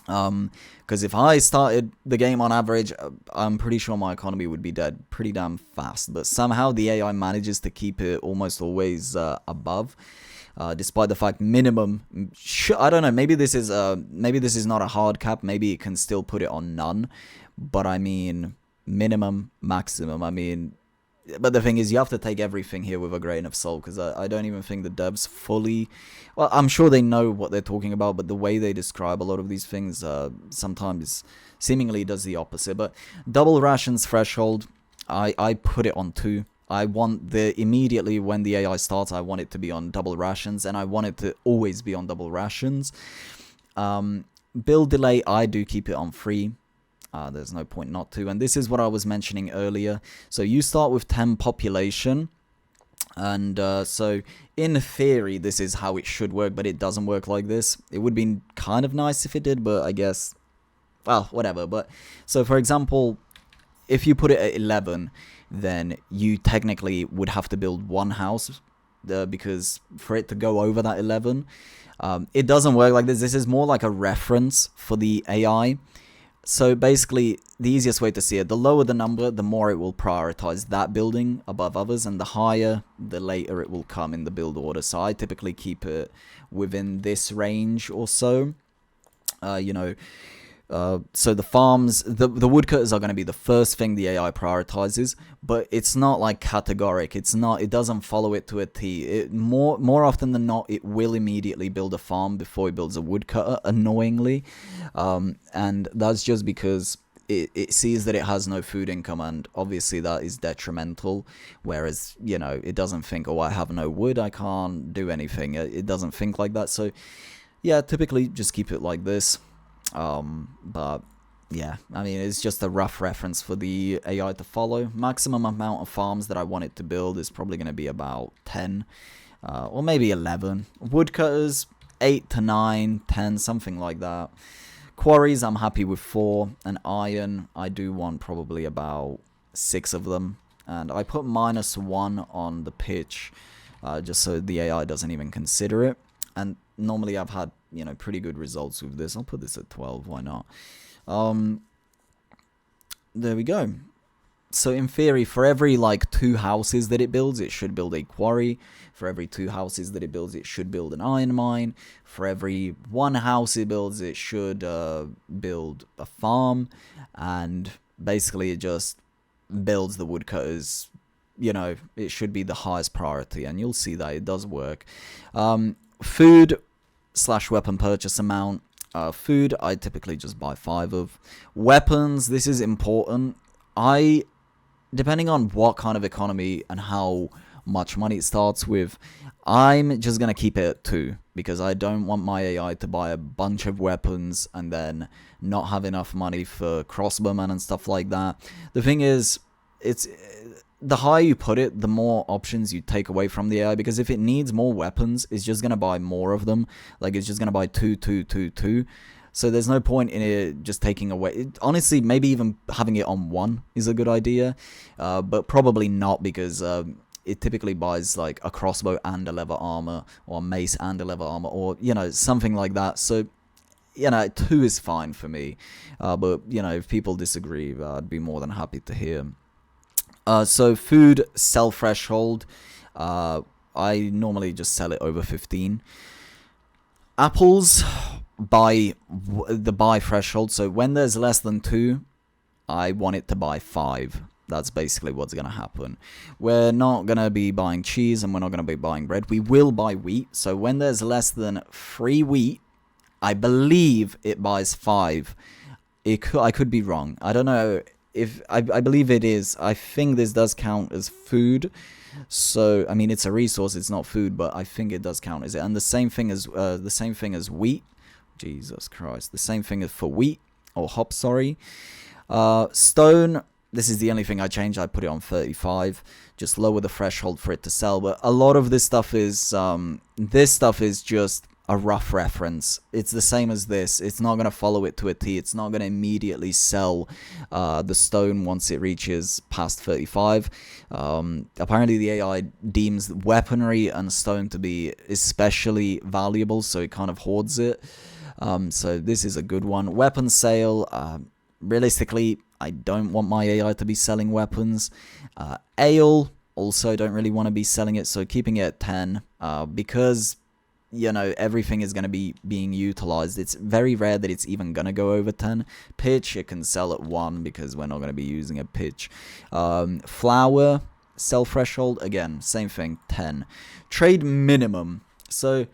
Because if I started the game on average, I'm pretty sure my economy would be dead pretty damn fast. But somehow the AI manages to keep it almost always above. Despite the fact minimum, I don't know, maybe this is not a hard cap, maybe it can still put it on none, but I mean, minimum, maximum, I mean, but the thing is, you have to take everything here with a grain of salt, because I don't even think the devs fully, well, I'm sure they know what they're talking about, but the way they describe a lot of these things sometimes seemingly does the opposite. But double rations threshold, I put it on 2. I want immediately when the AI starts, I want it to be on double rations, and I want it to always be on double rations. Build delay, I do keep it on 3. There's no point not to. And this is what I was mentioning earlier. So you start with 10 population. And so in theory, this is how it should work, but it doesn't work like this. It would be kind of nice if it did, but I guess, well, whatever. But so for example, if you put it at 11, then you technically would have to build one house because for it to go over that 11, it doesn't work like this. This is more like a reference for the AI. So basically, the easiest way to see it, the lower the number, the more it will prioritize that building above others, and the higher, the later it will come in the build order. So I typically keep it within this range or so. So the farms, the woodcutters are going to be the first thing the AI prioritizes, but it's not like categoric. It doesn't follow it to a T. More often than not, it will immediately build a farm before it builds a woodcutter, annoyingly. And that's just because it sees that it has no food income, and obviously that is detrimental. Whereas, it doesn't think, oh, I have no wood, I can't do anything. It doesn't think like that. So yeah, typically just keep it like this. But yeah, I mean, it's just a rough reference for the AI to follow. Maximum amount of farms that I want it to build is probably going to be about 10, or maybe 11. Woodcutters, 8 to 9, 10, something like that. Quarries, I'm happy with 4, and iron, I do want probably about 6 of them. And I put -1 on the pitch, just so the AI doesn't even consider it. And normally I've had, pretty good results with this. I'll put this at 12, why not? There we go. So in theory, for every 2 houses that it builds, it should build a quarry. For every 2 houses that it builds, it should build an iron mine. For every 1 house it builds, it should build a farm. And basically it just builds the woodcutters. It should be the highest priority, and you'll see that it does work. Food/weapon purchase amount. Food, I typically just buy 5 of. Weapons, this is important. Depending on what kind of economy and how much money it starts with, I'm just going to keep it at 2, because I don't want my AI to buy a bunch of weapons and then not have enough money for crossbowmen and stuff like that. The thing is, the higher you put it, the more options you take away from the AI, because if it needs more weapons, it's just going to buy more of them. It's just going to buy 2, 2, 2, 2. So there's no point in it just taking away. Honestly, maybe even having it on 1 is a good idea, but probably not, because it typically buys a crossbow and a leather armor, or a mace and a leather armor, or something like that. So 2 is fine for me, but if people disagree, I'd be more than happy to hear. So food sell threshold, I normally just sell it over 15. Apples, the buy threshold. So when there's less than 2, I want it to buy 5. That's basically what's going to happen. We're not going to be buying cheese, and we're not going to be buying bread. We will buy wheat. So when there's less than 3 wheat, I believe it buys 5. I could be wrong. I don't know. I believe it is. I think this does count as food. So I mean, it's a resource, it's not food, but I think it does count as it. And the same thing as wheat. Jesus Christ. The same thing as for wheat, or hops, sorry. Stone, this is the only thing I changed. I put it on 35. Just lower the threshold for it to sell. But a lot of this stuff is just a rough reference. It's the same as this. It's not going to follow it to a T. It's not going to immediately sell the stone once it reaches past 35. Apparently the AI deems weaponry and stone to be especially valuable, so it kind of hoards it. So this is a good one. Weapon sale, realistically, I don't want my AI to be selling weapons. Ale, also don't really want to be selling it, so keeping it at 10, because everything is going to be being utilized. It's very rare that it's even going to go over 10. Pitch, it can sell at 1, because we're not going to be using a pitch. Flour, sell threshold, again, same thing, 10. Trade minimum. So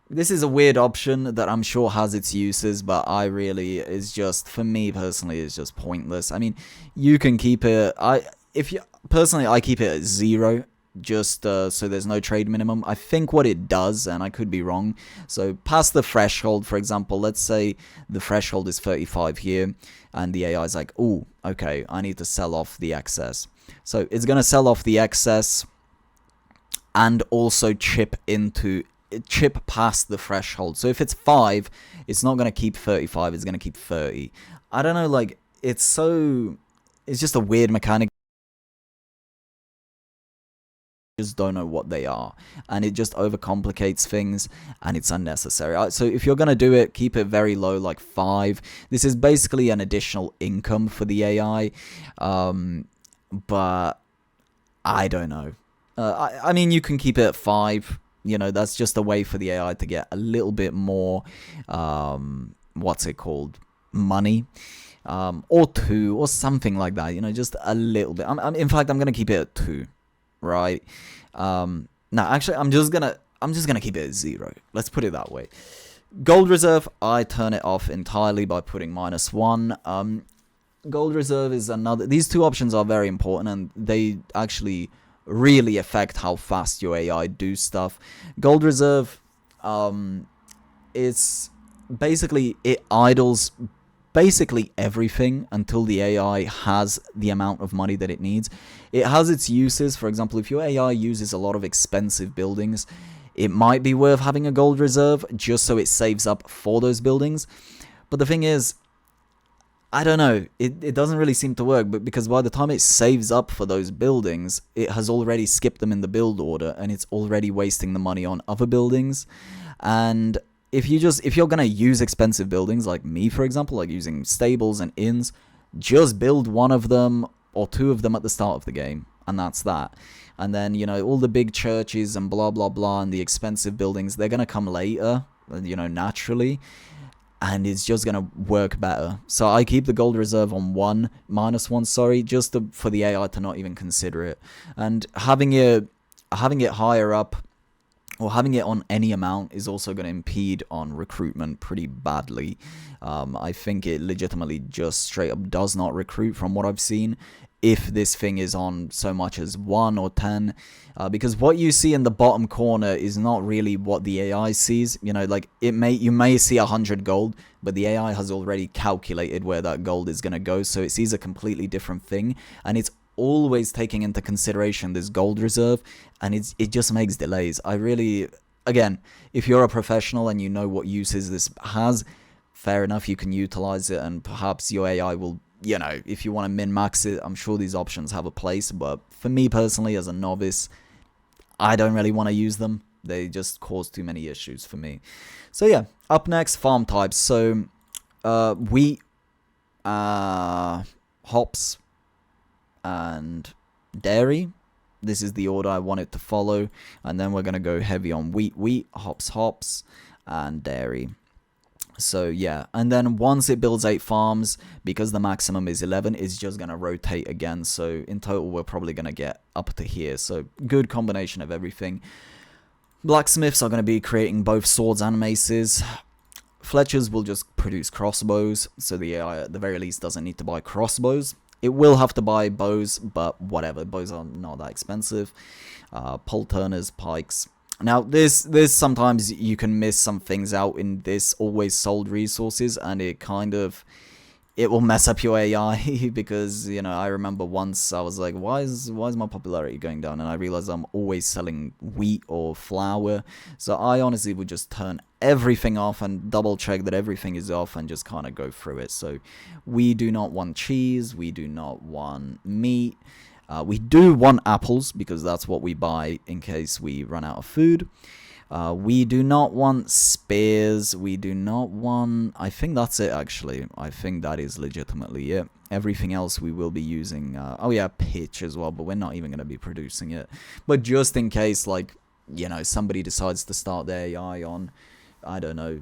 this is a weird option that I'm sure has its uses, but for me personally, it's just pointless. I mean, you can keep it, I keep it at 0. just so there's no trade minimum. I think what it does, and I could be wrong, so past the threshold, for example, let's say the threshold is 35 here, and the AI is like, oh, okay, I need to sell off the excess. So it's going to sell off the excess and also chip past the threshold. So if it's 5, it's not going to keep 35, it's going to keep 30. I don't know, like, it's just a weird mechanic. Just don't know what they are, and it just overcomplicates things, and it's unnecessary. So if you're gonna do it, keep it very low, like 5. This is basically an additional income for the AI, but I don't know. I mean, you can keep it at 5. You know, that's just a way for the AI to get a little bit more, what's it called, money, or 2 or something like that. You know, just a little bit. In fact, I'm gonna keep it at 2. Right. No, actually, I'm just gonna keep it at 0. Let's put it that way. Gold reserve, I turn it off entirely by putting -1. Gold reserve is another. These two options are very important, and they actually really affect how fast your AI do stuff. Gold reserve, it's basically, it idles basically everything until the AI has the amount of money that it needs. It has its uses. For example, if your AI uses a lot of expensive buildings, it might be worth having a gold reserve just so it saves up for those buildings. But the thing is, I don't know, it doesn't really seem to work, but because by the time it saves up for those buildings, it has already skipped them in the build order, and it's already wasting the money on other buildings. And if you're gonna use expensive buildings, like me, for example, like using stables and inns, just build 1 of them or 2 of them at the start of the game, and that's that. And then, you know, all the big churches and blah blah blah and the expensive buildings, they're gonna come later, you know, naturally, and it's just gonna work better. So I keep the gold reserve on -1, sorry, just for the AI to not even consider it. And having it higher up, or having it on any amount, is also going to impede on recruitment pretty badly. I think it legitimately just straight up does not recruit from what I've seen if this thing is on so much as 1 or 10, because what you see in the bottom corner is not really what the AI sees. You know, like, you may see 100 gold, but the AI has already calculated where that gold is going to go, so it sees a completely different thing, and it's always taking into consideration this gold reserve, and it just makes delays. Again, if you're a professional and you know what uses this has, fair enough, you can utilize it, and perhaps your AI will, you know, if you want to min-max it, I'm sure these options have a place. But for me personally, as a novice, I don't really want to use them. They just cause too many issues for me. So yeah, up next, farm types. So wheat, hops, and dairy. This is the order I want it to follow, and then we're going to go heavy on wheat, hops, and dairy. So yeah, and then once it builds 8 farms, because the maximum is 11, it's just going to rotate again. So in total, we're probably going to get up to here. So good combination of everything. Blacksmiths are going to be creating both swords and maces. Fletchers will just produce crossbows, so the AI at the very least doesn't need to buy crossbows. It will have to buy bows, but whatever, bows are not that expensive. Pole turners, pikes. Now, this sometimes you can miss some things out in this always sold resources, and it will mess up your AI because, you know, I remember once I was like, why is my popularity going down? And I realized I'm always selling wheat or flour. So I honestly would just turn everything off and double check that everything is off and just kind of go through it. So we do not want cheese, we do not want meat. We do want apples because that's what we buy in case we run out of food. We do not want spears. We do not want... I think that's it, actually. I think that is legitimately it. Everything else we will be using... oh, yeah, pitch as well, but we're not even going to be producing it. But just in case, like, you know, somebody decides to start their AI on, I don't know,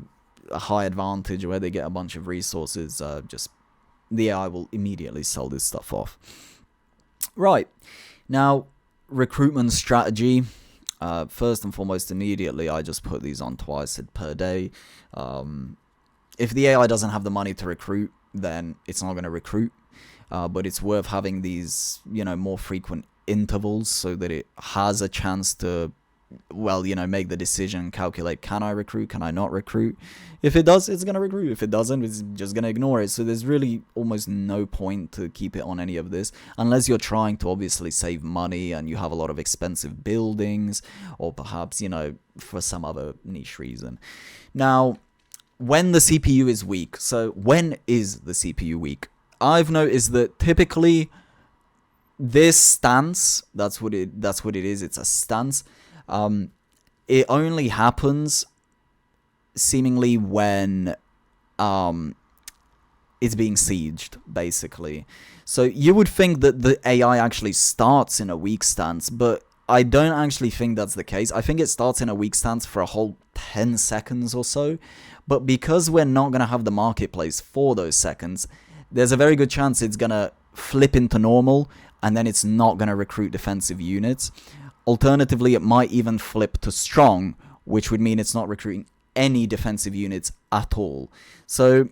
a high advantage where they get a bunch of resources, just the AI will immediately sell this stuff off. Right. Now, recruitment strategy. First and foremost, immediately, I just put these on twice per day. If the AI doesn't have the money to recruit, then it's not going to recruit. But it's worth having these, you know, more frequent intervals so that it has a chance to, well, you know, make the decision, calculate, can I recruit, can I not recruit? If it does, it's going to recruit. If it doesn't, it's just going to ignore it. So there's really almost no point to keep it on any of this, unless you're trying to obviously save money and you have a lot of expensive buildings, or perhaps, you know, for some other niche reason. Now, when the CPU is weak, so when is the CPU weak? I've noticed that typically this stance, that's what it is, it's a stance. It only happens seemingly when it's being sieged, basically. So you would think that the AI actually starts in a weak stance, but I don't actually think that's the case. I think it starts in a weak stance for a whole 10 seconds or so, but because we're not going to have the marketplace for those seconds, there's a very good chance it's going to flip into normal, and then it's not going to recruit defensive units. Alternatively, it might even flip to strong, which would mean it's not recruiting any defensive units at all. So,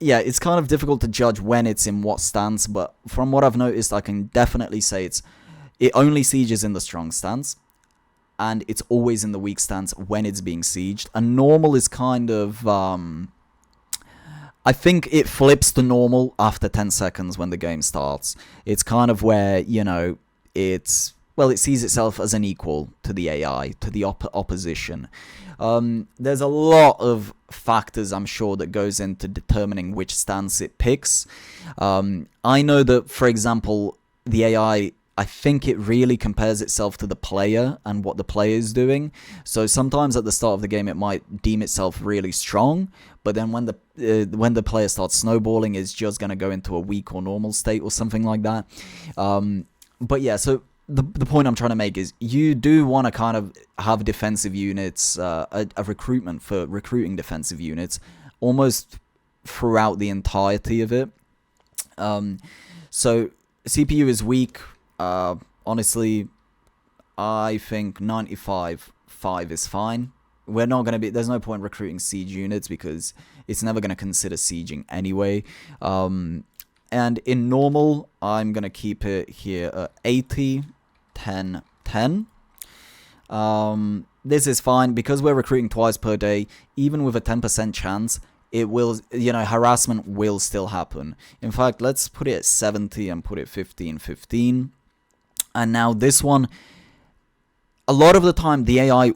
yeah, it's kind of difficult to judge when it's in what stance, but from what I've noticed, I can definitely say it only sieges in the strong stance, and it's always in the weak stance when it's being sieged. And normal is kind of, I think it flips to normal after 10 seconds when the game starts. It's kind of where, you know, it's, well, it sees itself as an equal to the AI, to the opposition. There's a lot of factors, I'm sure, that goes into determining which stance it picks. I know that, for example, the AI, I think it really compares itself to the player and what the player is doing. So sometimes at the start of the game, it might deem itself really strong, but then when the player starts snowballing, it's just going to go into a weak or normal state or something like that. But yeah, so the point I'm trying to make is you do want to kind of have defensive units, a recruitment for recruiting defensive units almost throughout the entirety of it. So CPU is weak. Honestly, I think 95.5 is fine. We're not going to be, there's no point recruiting siege units because it's never going to consider sieging anyway. And in normal, I'm going to keep it here at 80, 10, 10. This is fine because we're recruiting twice per day. Even with a 10% chance, it will, you know, harassment will still happen. In fact, let's put it at 70 and put it 15, 15. And now this one, a lot of the time, the AI,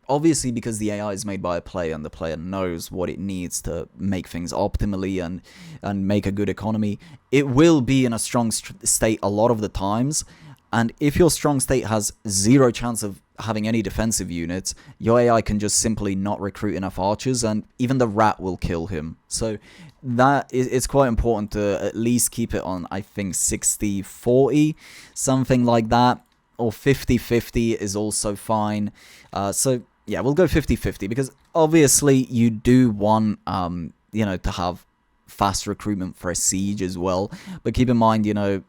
obviously because the AI is made by a player and the player knows what it needs to make things optimally and make a good economy, it will be in a strong state a lot of the times. And if your strong state has zero chance of having any defensive units, your AI can just simply not recruit enough archers, and even the rat will kill him. So it's quite important to at least keep it on, I think, 60-40, something like that, or 50-50 is also fine. So yeah, we'll go 50-50 because obviously you do want, you know, to have fast recruitment for a siege as well. But keep in mind, you know,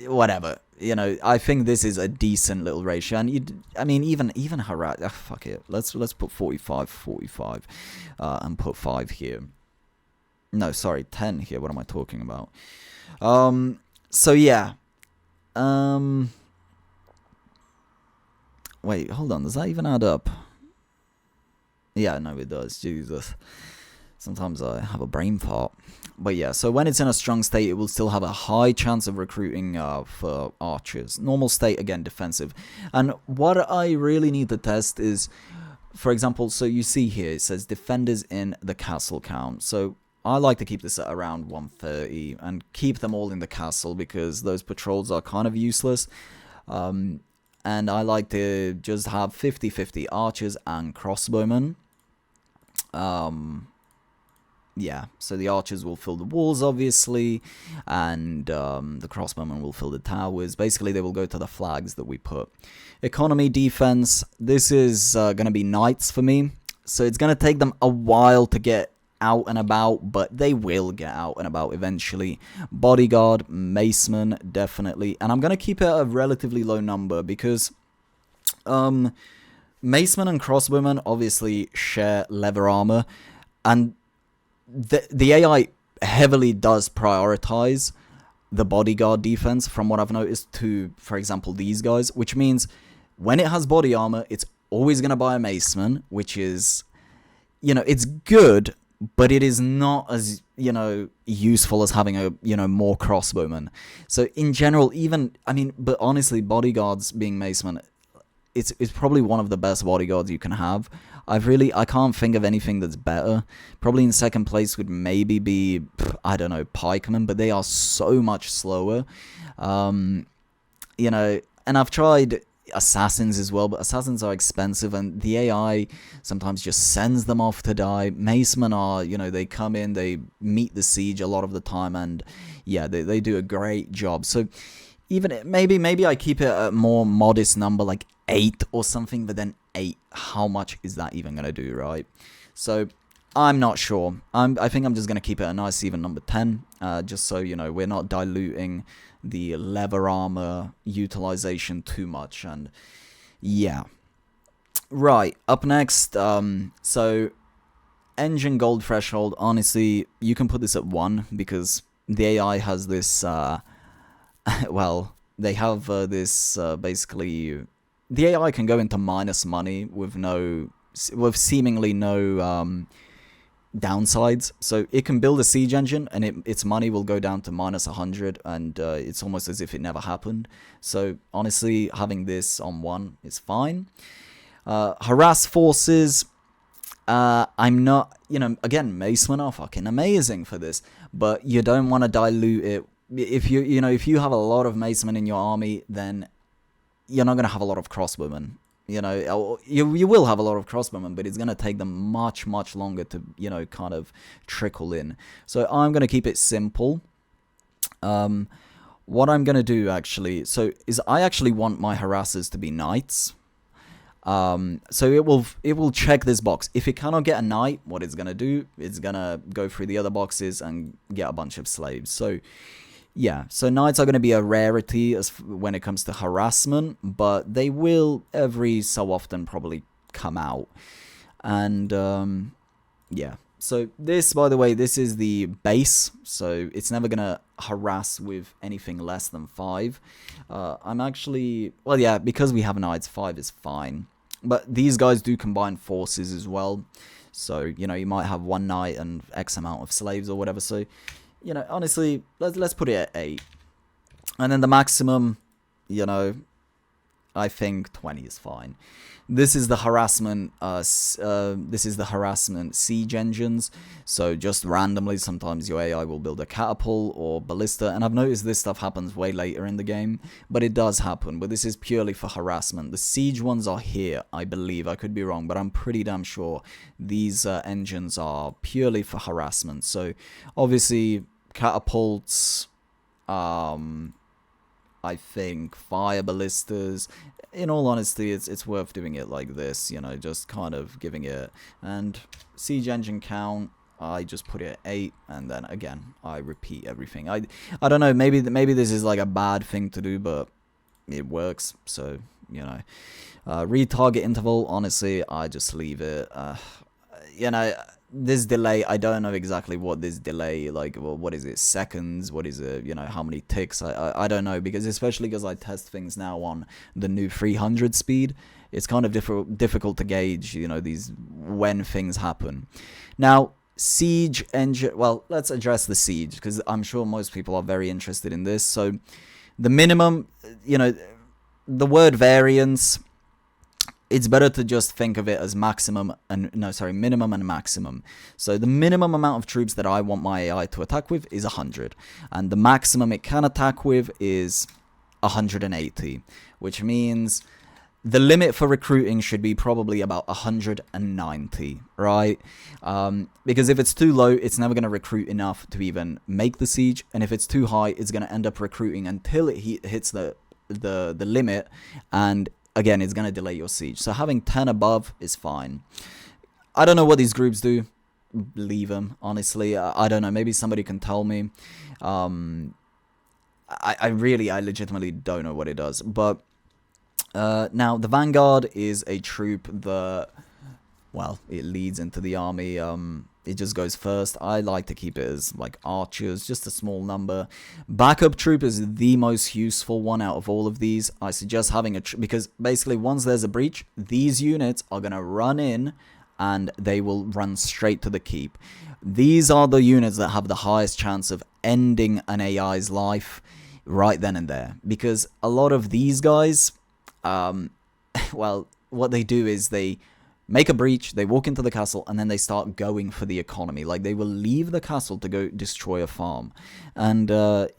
whatever. You know, I think this is a decent little ratio, and I mean, even harass. Fuck it. Let's put 45, and put 5 here. No, sorry, 10 here. What am I talking about? So yeah. Wait, hold on. Does that even add up? Yeah, no, it does. Jesus. Sometimes I have a brain fart. But yeah, so when it's in a strong state, it will still have a high chance of recruiting for archers. Normal state, again, defensive. And what I really need to test is, for example, so you see here, it says defenders in the castle count. So I like to keep this at around 130 and keep them all in the castle because those patrols are kind of useless. And I like to just have 50-50 archers and crossbowmen. Yeah, so the archers will fill the walls, obviously, and the crossbowmen will fill the towers. Basically, they will go to the flags that we put. Economy, defense, this is going to be knights for me. So it's going to take them a while to get out and about, but they will get out and about eventually. Bodyguard, maceman, definitely. And I'm going to keep it at a relatively low number because macemen and crossbowmen obviously share leather armor, and the AI heavily does prioritize the bodyguard defense, from what I've noticed, to, for example, these guys, which means when it has body armor, it's always going to buy a maceman, which is, it's good, but it is not as, useful as having a, more crossbowmen. So in general, but honestly, bodyguards being macemen, it's probably one of the best bodyguards you can have. I can't think of anything that's better. Probably in second place would maybe be, I don't know, pikemen, but they are so much slower. And I've tried assassins as well, but assassins are expensive, and the AI sometimes just sends them off to die. Macemen are, they come in, they meet the siege a lot of the time, and yeah, they do a great job. So even maybe I keep it at a more modest number, like 8 or something, but then 8, how much is that even going to do, right? So I'm not sure. I think I'm just going to keep it a nice even number 10, just so, we're not diluting the leather armor utilization too much. And yeah. Right, up next, so engine gold threshold, honestly, you can put this at 1, because the AI has this, well, they have this, basically, the AI can go into minus money with seemingly no downsides. So it can build a siege engine, and its money will go down to minus 100, and it's almost as if it never happened. So honestly, having this on 1 is fine. Harass forces, I'm not, again, macemen are fucking amazing for this, but you don't want to dilute it. If you have a lot of macemen in your army, then you're not going to have a lot of crossbowmen. You will have a lot of crossbowmen, but it's going to take them much, much longer to, kind of trickle in. So I'm going to keep it simple. What I'm going to do, actually, is I actually want my harassers to be knights. So it will check this box. If it cannot get a knight, what it's going to do, it's going to go through the other boxes and get a bunch of slaves. So yeah, so knights are going to be a rarity when it comes to harassment, but they will every so often probably come out. And yeah, so this, by the way, this is the base, so it's never going to harass with anything less than 5. I'm actually, well, yeah, because we have knights, 5 is fine. But these guys do combine forces as well, so, you might have 1 knight and X amount of slaves or whatever, so honestly, let's put it at 8. And then the maximum, I think 20 is fine. This is the harassment. This is the harassment siege engines. So just randomly, sometimes your AI will build a catapult or ballista, and I've noticed this stuff happens way later in the game, but it does happen. But this is purely for harassment. The siege ones are here, I believe. I could be wrong, but I'm pretty damn sure these engines are purely for harassment. So obviously, catapults. I think fire ballistas. In all honesty, it's worth doing it like this, just kind of giving it. And siege engine count, I just put it at 8, and then again I repeat everything. I don't know, maybe this is like a bad thing to do, but it works. So retarget interval, honestly, I just leave it. This delay, I don't know exactly what this delay, like, well, what is it, seconds, what is it, how many ticks, I don't know, because especially because I test things now on the new 300 speed, it's kind of difficult to gauge, these, when things happen. Now, siege engine, well, let's address the siege, because I'm sure most people are very interested in this. So, the minimum, the word variance, it's better to just think of it as minimum and maximum. So the minimum amount of troops that I want my AI to attack with is 100. And the maximum it can attack with is 180. Which means the limit for recruiting should be probably about 190, right? Because if it's too low, it's never going to recruit enough to even make the siege. And if it's too high, it's going to end up recruiting until it hits the limit, and again, it's going to delay your siege. So having 10 above is fine. I don't know what these groups do. Leave them, honestly. I don't know. Maybe somebody can tell me. I legitimately don't know what it does. But now, the Vanguard is a troop that, well, it leads into the army. it just goes first. I like to keep it as like archers, just a small number. Backup troop is the most useful one out of all of these. I suggest having a because basically once there's a breach, these units are gonna run in and they will run straight to the keep. These are the units that have the highest chance of ending an AI's life right then and there, because a lot of these guys, well, what they do is they make a breach, they walk into the castle, and then they start going for the economy. Like, they will leave the castle to go destroy a farm. And,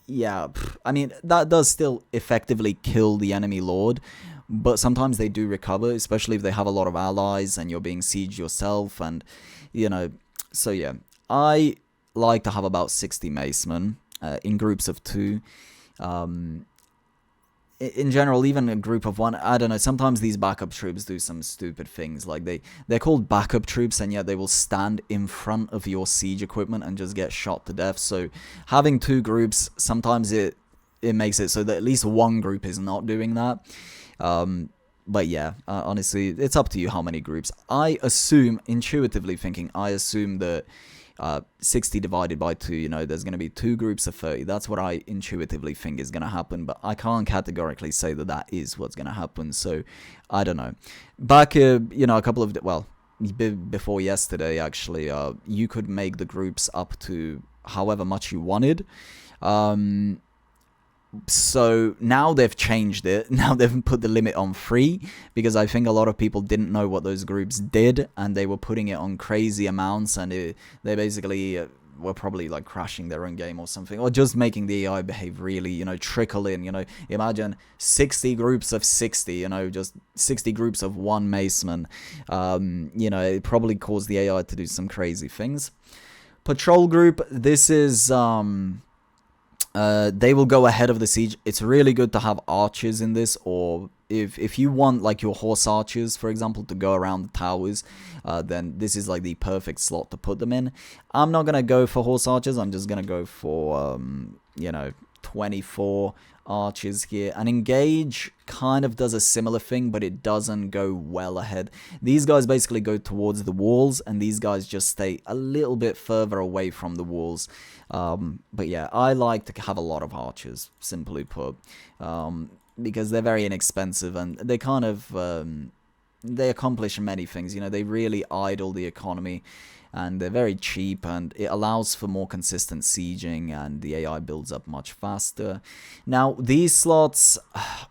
yeah, I mean, that does still effectively kill the enemy lord, but sometimes they do recover, especially if they have a lot of allies and you're being sieged yourself, and, you know, so yeah. I like to have about 60 macemen in groups of 2. In general, even a group of 1, I don't know, sometimes these backup troops do some stupid things. Like, they're called backup troops, and yet they will stand in front of your siege equipment and just get shot to death. So having 2 groups, sometimes it makes it so that at least one group is not doing that. But yeah, honestly, it's up to you how many groups. I assume, intuitively thinking, I assume that 60 divided by 2, you know, there's going to be 2 groups of 30. That's what I intuitively think is going to happen, but I can't categorically say that that is what's going to happen, so I don't know. Back, you know, a couple of, well, before yesterday, actually, you could make the groups up to however much you wanted. So now they've changed it. Now they've put the limit on 3, because I think a lot of people didn't know what those groups did, and they were putting it on crazy amounts, and they basically were probably like crashing their own game or something, or just making the AI behave really, you know, trickle in. You know, imagine 60 groups of 60, you know, just 60 groups of 1 maceman. You know, it probably caused the AI to do some crazy things. Patrol group, this is they will go ahead of the siege. It's really good to have archers in this, or if you want like your horse archers, for example, to go around the towers, then this is like the perfect slot to put them in. I'm not gonna go for horse archers. I'm just gonna go for you know, 24 archers here. And engage kind of does a similar thing, but it doesn't go well ahead. These guys basically go towards the walls, and these guys just stay a little bit further away from the walls. But yeah, I like to have a lot of archers, simply put, because they're very inexpensive, and they kind of they accomplish many things. You know, they really idle the economy, and they're very cheap, and it allows for more consistent sieging, and the AI builds up much faster. Now, these slots,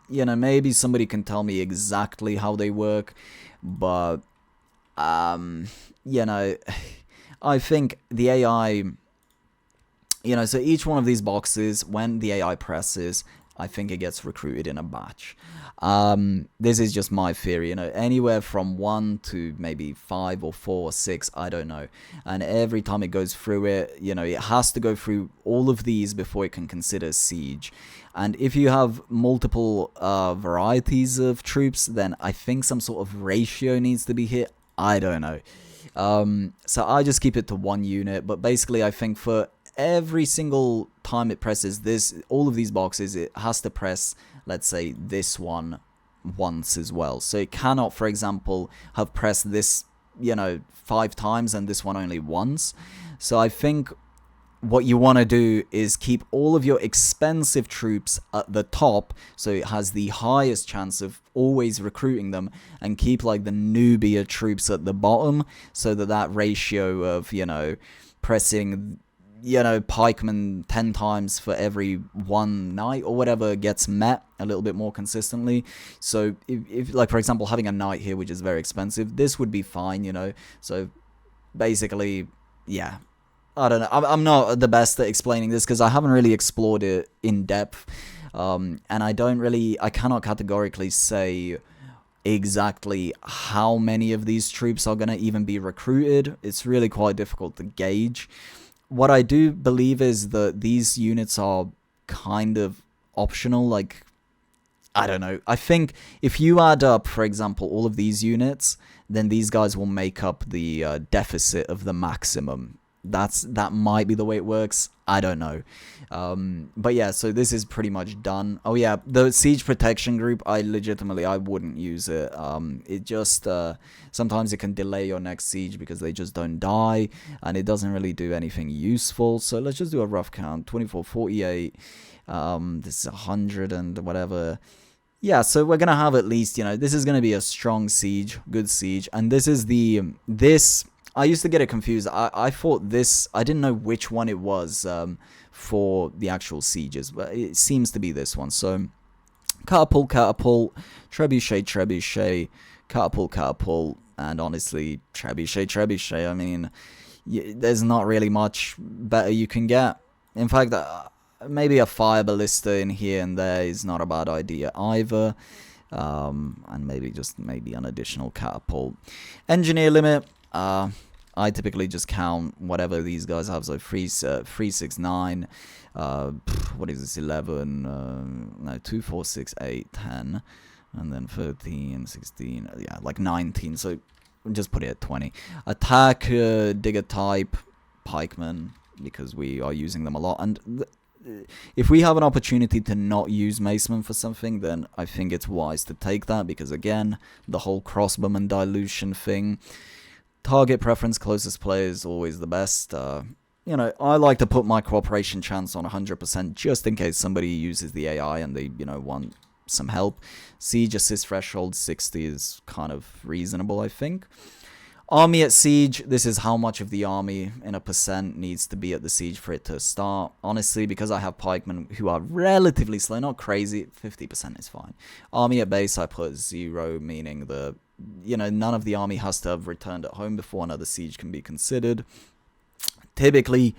you know, maybe somebody can tell me exactly how they work, but, you know, I think the AI, you know, so each one of these boxes, when the AI presses, I think it gets recruited in a batch. This is just my theory, you know, anywhere from 1 to maybe 5 or 4 or 6, I don't know. And every time it goes through it, you know, it has to go through all of these before it can consider siege. And if you have multiple varieties of troops, then I think some sort of ratio needs to be hit. I don't know. So I just keep it to 1 unit, but basically I think for every single time it presses this, all of these boxes, it has to press, let's say, this one once as well. So it cannot, for example, have pressed this, you know, 5 times and this one only once. So I think what you want to do is keep all of your expensive troops at the top, so it has the highest chance of always recruiting them, and keep like the newbier troops at the bottom, so that that ratio of, you know, pressing, you know, pikemen 10 times for every 1 knight or whatever gets met a little bit more consistently. So if like, for example, having a knight here, which is very expensive, this would be fine, you know. So basically, yeah, I don't know. I'm not the best at explaining this, because I haven't really explored it in depth, and I cannot categorically say exactly how many of these troops are going to even be recruited. It's really quite difficult to gauge. What I do believe is that these units are kind of optional. Like, I don't know. I think if you add up, for example, all of these units, then these guys will make up the deficit of the maximum. that might be the way it works. I don't know. But yeah, so this is pretty much done. Oh yeah, the siege protection group, I wouldn't use it. It just sometimes it can delay your next siege because they just don't die, and it doesn't really do anything useful. So let's just do a rough count. 24, 48. This is 100 and whatever. Yeah, so we're gonna have at least, this is gonna be a strong siege, good siege, and this is this. I used to get it confused. I thought this, I didn't know which one it was for the actual sieges, but it seems to be this one. So catapult, trebuchet, catapult, and honestly, trebuchet. I mean, there's not really much better you can get. In fact, maybe a fire ballista in here and there is not a bad idea either. And maybe an additional catapult. Engineer limit. I typically just count whatever these guys have. So 3, 6, 9. What is this? 11. No, 2, 4, 6, 8, 10. And then 13, 16. Yeah, like 19. So just put it at 20. Attack, digger type, pikeman, because we are using them a lot. And if we have an opportunity to not use macemen for something, then I think it's wise to take that, because again, the whole crossbowman dilution thing. Target preference, closest player is always the best. I like to put my cooperation chance on 100% just in case somebody uses the AI and they, want some help. Siege assist threshold 60 is kind of reasonable, I think. Army at siege, this is how much of the army in a percent needs to be at the siege for it to start. Honestly, because I have pikemen who are relatively slow, not crazy, 50% is fine. Army at base, I put 0, meaning none of the army has to have returned at home before another siege can be considered. Typically,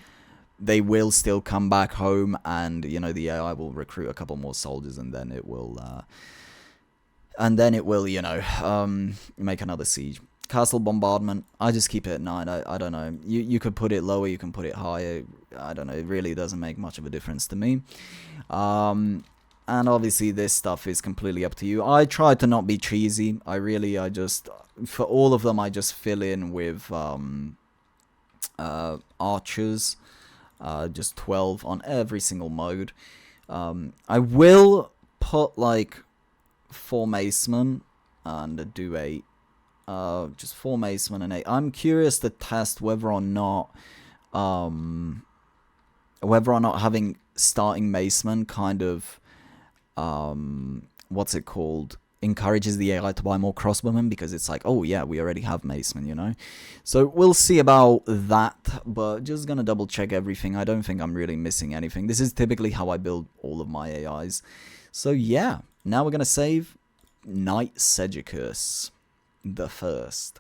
they will still come back home, and the AI will recruit a couple more soldiers, and then it will make another siege. Castle bombardment, I just keep it at 9. I don't know. You could put it lower, you can put it higher. I don't know. It really doesn't make much of a difference to me. And obviously this stuff is completely up to you. I try to not be cheesy. For all of them, I just fill in with archers. Just 12 on every single mode. I will put like 4 macemen and do 8. Just 4 macemen and 8. I'm curious to test whether or not having starting macemen kind of what's it called, encourages the AI to buy more crossbowmen, because it's like, oh yeah, we already have macemen, So we'll see about that, but just gonna double check everything. I don't think I'm really missing anything. This is typically how I build all of my AIs. So yeah, now we're gonna save Knight Segicus the first.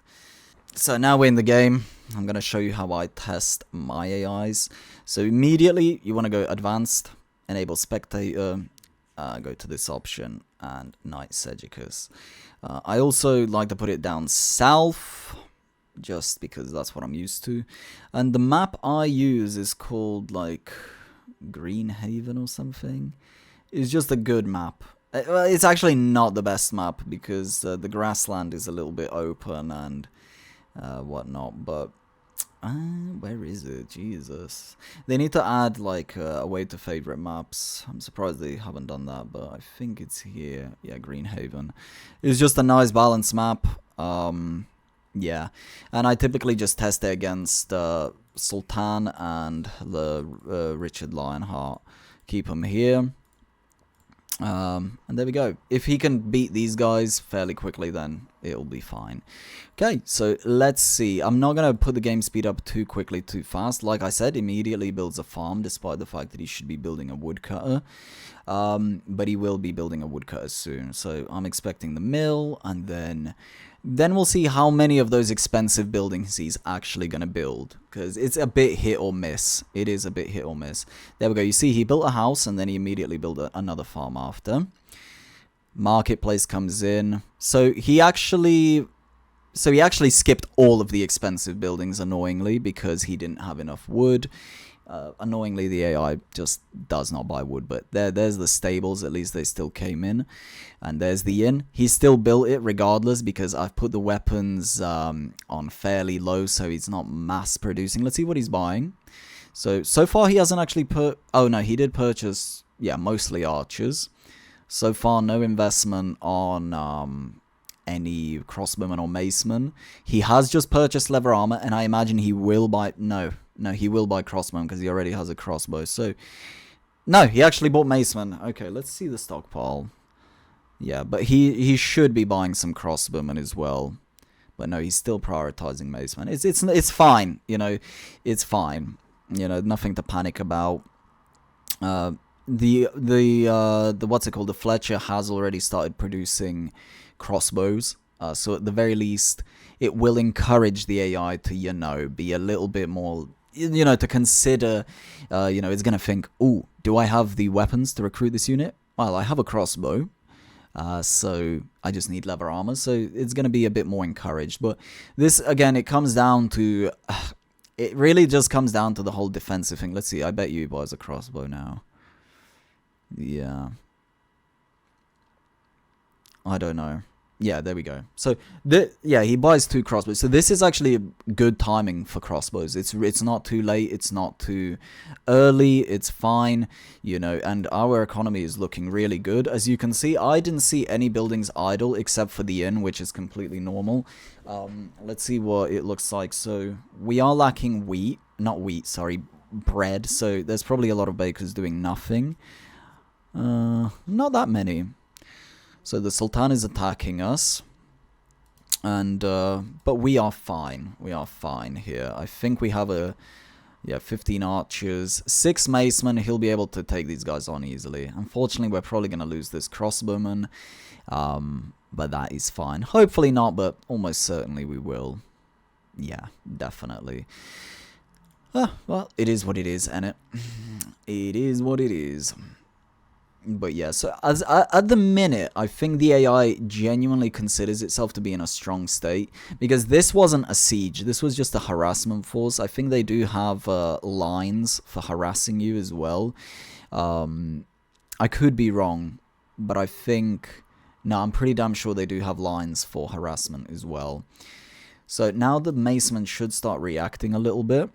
So now we're in the game. I'm going to show you how I test my AIs. So immediately you want to go advanced, enable spectator, go to this option, and Knight Segicus. I also like to put it down south, just because that's what I'm used to. And the map I use is called like Greenhaven or something. It's just a good map. Well, it's actually not the best map, because the grassland is a little bit open and whatnot, but where is it? Jesus. They need to add like a way to favorite maps. I'm surprised they haven't done that, but I think it's here. Yeah, Greenhaven. It's just a nice balanced map. Yeah, and I typically just test it against Sultan and the Richard Lionheart. Keep them here. And there we go. If he can beat these guys fairly quickly, then it'll be fine. Okay, so let's see. I'm not going to put the game speed up too quickly, too fast. Like I said, immediately builds a farm, despite the fact that he should be building a woodcutter. But he will be building a woodcutter soon. So I'm expecting the mill, and then we'll see how many of those expensive buildings he's actually going to build, because it's a bit hit or miss. It is a bit hit or miss. There we go. You see, he built a house, and then he immediately built another farm after. Marketplace comes in. So he actually skipped all of the expensive buildings, annoyingly, because he didn't have enough wood. Annoyingly, the AI just does not buy wood, but there's the stables, at least they still came in. And there's the inn. He still built it regardless because I've put the weapons on fairly low, so he's not mass producing. Let's see what he's buying. So far he hasn't actually oh no, he did purchase, yeah, mostly archers. So far no investment on any crossbowmen or macemen. He has just purchased leather armor, and I imagine he will buy, no, he will buy crossbowmen because he already has a crossbow. So, no, he actually bought macemen. Okay, let's see the stockpile. Yeah, but he should be buying some crossbowmen as well. But no, he's still prioritizing macemen. It's fine, you know, it's fine. You know, nothing to panic about. The what's it called? The Fletcher has already started producing crossbows. So at the very least, it will encourage the AI to, you know, be a little bit more, you know, to consider, you know, it's going to think, ooh, do I have the weapons to recruit this unit? Well, I have a crossbow. So I just need leather armor. So it's going to be a bit more encouraged. But this, again, it comes down to, it really just comes down to the whole defensive thing. Let's see, I bet you he buys a crossbow now. Yeah. I don't know. Yeah, there we go. So, yeah, he buys 2 crossbows. So this is actually good timing for crossbows. It's not too late. It's not too early. It's fine, you know, and our economy is looking really good. As you can see, I didn't see any buildings idle except for the inn, which is completely normal. Let's see what it looks like. So we are lacking bread. So there's probably a lot of bakers doing nothing. Not that many. So the Sultan is attacking us, and but we are fine. We are fine here. I think we have 15 archers, 6 macemen. He'll be able to take these guys on easily. Unfortunately, we're probably gonna lose this crossbowman, but that is fine. Hopefully not, but almost certainly we will. Yeah, definitely. Well, it is what it is, and it is what it is. But yeah, so at the minute, I think the AI genuinely considers itself to be in a strong state, because this wasn't a siege, this was just a harassment force. I think they do have lines for harassing you as well. I could be wrong, but I think, no, I'm pretty damn sure they do have lines for harassment as well. So now the macemen should start reacting a little bit.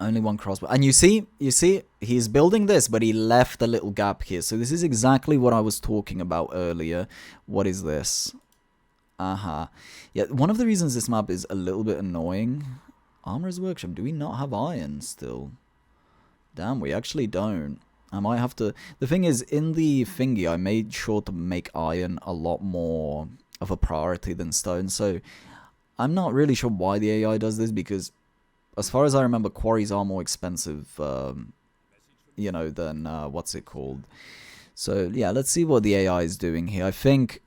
Only 1 crossbow. And you see, he's building this, but he left a little gap here. So this is exactly what I was talking about earlier. What is this? Yeah, one of the reasons this map is a little bit annoying. Armorer's Workshop. Do we not have iron still? Damn, we actually don't. I might have to... The thing is, in the thingy, I made sure to make iron a lot more of a priority than stone. So I'm not really sure why the AI does this, because... as far as I remember, quarries are more expensive, you know, than, what's it called? So, yeah, let's see what the AI is doing here. I think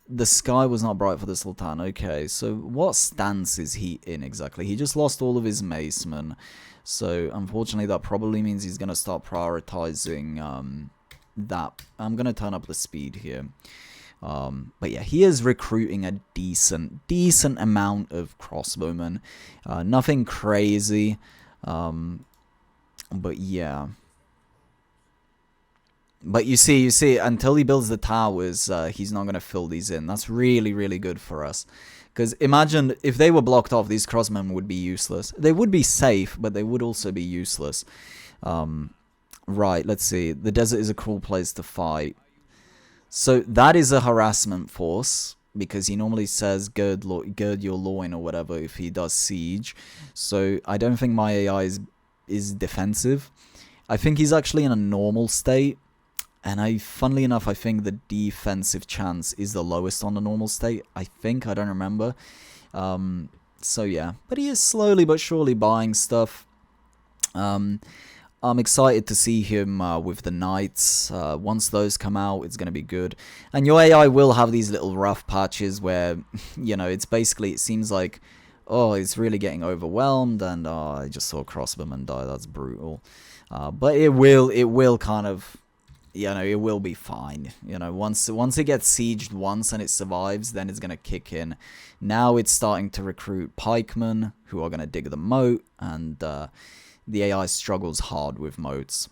the sky was not bright for the Sultan. Okay, so what stance is he in exactly? He just lost all of his macemen. So, unfortunately, that probably means he's going to start prioritizing that. I'm going to turn up the speed here. But yeah, he is recruiting a decent amount of crossbowmen. Nothing crazy. But yeah. But you see, until he builds the towers, he's not going to fill these in. That's really, really good for us. Because imagine if they were blocked off, these crossmen would be useless. They would be safe, but they would also be useless. Right, let's see. The desert is a cruel place to fight. So that is a harassment force, because he normally says gird your loin or whatever if he does siege. So I don't think my AI is defensive. I think he's actually in a normal state. And funnily enough, I think the defensive chance is the lowest on the normal state. I think, I don't remember. So yeah, but he is slowly but surely buying stuff. I'm excited to see him with the knights. Once those come out, it's going to be good. And your AI will have these little rough patches where, you know, it's basically, it seems like, oh, it's really getting overwhelmed, and I just saw a crossbowman die. That's brutal. But it will kind of, you know, it will be fine. You know, once it gets sieged once and it survives, then it's going to kick in. Now it's starting to recruit pikemen who are going to dig the moat, and the AI struggles hard with moats.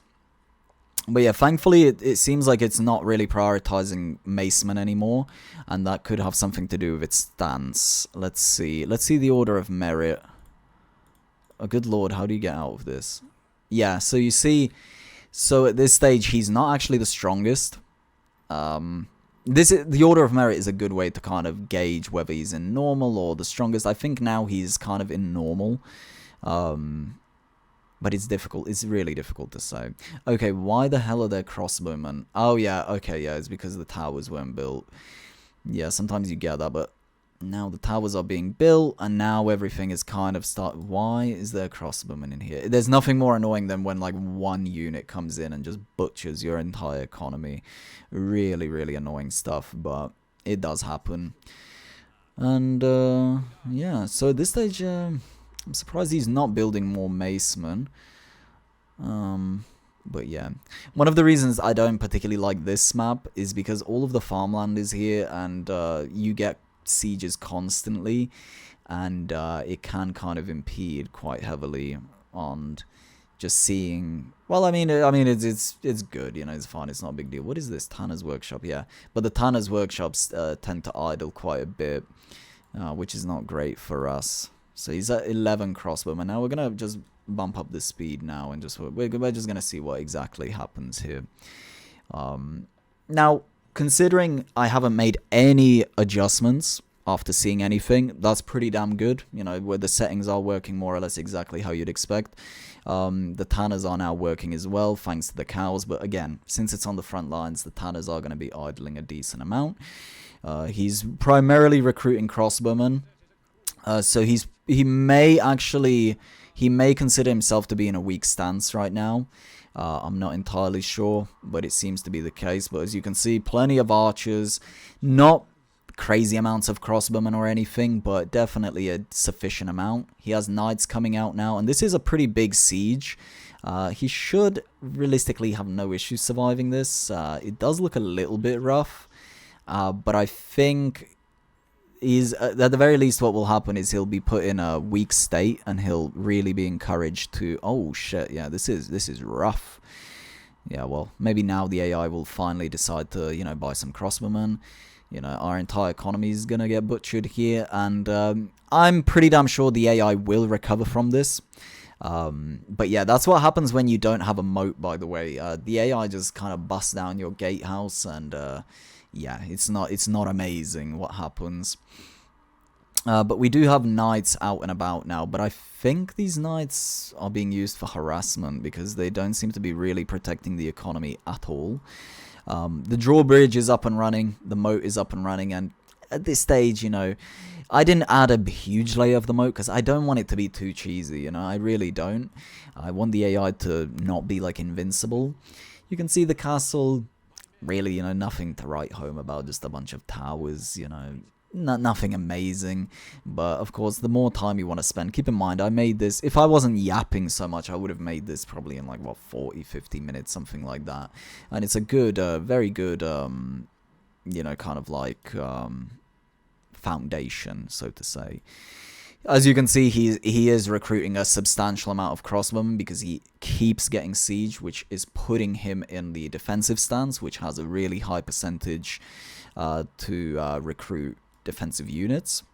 But yeah, thankfully it seems like it's not really prioritizing Maceman anymore, and that could have something to do with its stance. Let's see the order of merit. Oh good lord, how do you get out of this? Yeah, so you see, so at this stage he's not actually the strongest. The order of merit is a good way to kind of gauge whether he's in normal or the strongest. I think now he's kind of in normal. But it's difficult. It's really difficult to say. Okay, why the hell are there crossbowmen? Oh, yeah. Okay, yeah. It's because the towers weren't built. Yeah, sometimes you get that, but now the towers are being built, and now everything is kind of Why is there crossbowmen in here? There's nothing more annoying than when, like, one unit comes in and just butchers your entire economy. Really, really annoying stuff, but it does happen. And, yeah. So at this stage, I'm surprised he's not building more macemen. But yeah. One of the reasons I don't particularly like this map is because all of the farmland is here, and you get sieges constantly, and it can kind of impede quite heavily on just seeing. Well, I mean, it's good, you know, it's fine, it's not a big deal. What is this? Tanner's Workshop, yeah. But the Tanner's Workshops tend to idle quite a bit, which is not great for us. So he's at 11 crossbowmen. Now we're going to just bump up the speed now, and we're just going to see what exactly happens here. Now, considering I haven't made any adjustments after seeing anything, that's pretty damn good. You know, where the settings are working more or less exactly how you'd expect. The tanners are now working as well, thanks to the cows. But again, since it's on the front lines, the tanners are going to be idling a decent amount. He's primarily recruiting crossbowmen. So he may consider himself to be in a weak stance right now. I'm not entirely sure, but it seems to be the case. But as you can see, plenty of archers, not crazy amounts of crossbowmen or anything, but definitely a sufficient amount. He has knights coming out now, and this is a pretty big siege. He should realistically have no issues surviving this. It does look a little bit rough, but I think he's at the very least what will happen is he'll be put in a weak state, and he'll really be encouraged to, oh shit, yeah, this is rough. Yeah, well, maybe now the AI will finally decide to, you know, buy some crossbowmen. You know, our entire economy is gonna get butchered here, and I'm pretty damn sure the AI will recover from this. But yeah, that's what happens when you don't have a moat, by the way. The AI just kind of busts down your gatehouse, and yeah, it's not amazing what happens. But we do have knights out and about now, but I think these knights are being used for harassment because they don't seem to be really protecting the economy at all. The drawbridge is up and running, the moat is up and running, and at this stage, you know, I didn't add a huge layer of the moat because I don't want it to be too cheesy, you know, I really don't. I want the AI to not be like invincible. You can see the castle, really, you know, nothing to write home about, just a bunch of towers, you know, nothing amazing. But of course, the more time you want to spend, keep in mind, I made this, if I wasn't yapping so much, I would have made this probably in like, what, 40-50 minutes, something like that. And it's a good, very good, you know, kind of like foundation, so to say. As you can see, he is recruiting a substantial amount of crossbowmen because he keeps getting siege, which is putting him in the defensive stance, which has a really high percentage to recruit defensive units.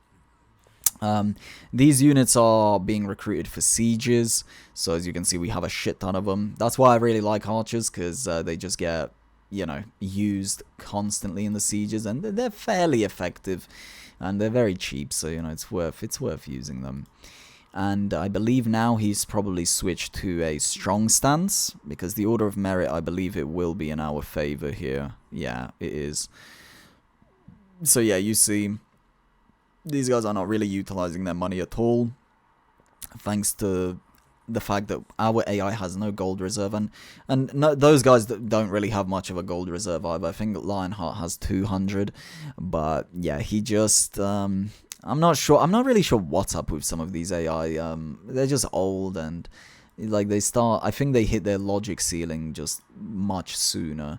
These units are being recruited for sieges, so as you can see, we have a shit ton of them. That's why I really like archers, because they just get, you know, used constantly in the sieges, and they're fairly effective. And they're very cheap, so, you know, it's worth using them. And I believe now he's probably switched to a strong stance, because the order of merit, I believe it will be in our favor here. Yeah, it is. So yeah, you see, these guys are not really utilizing their money at all, thanks to the fact that our AI has no gold reserve, and no, those guys don't really have much of a gold reserve either. I think Lionheart has 200, but yeah, he just I'm not really sure what's up with some of these AI. They're just old, and like I think they hit their logic ceiling just much sooner.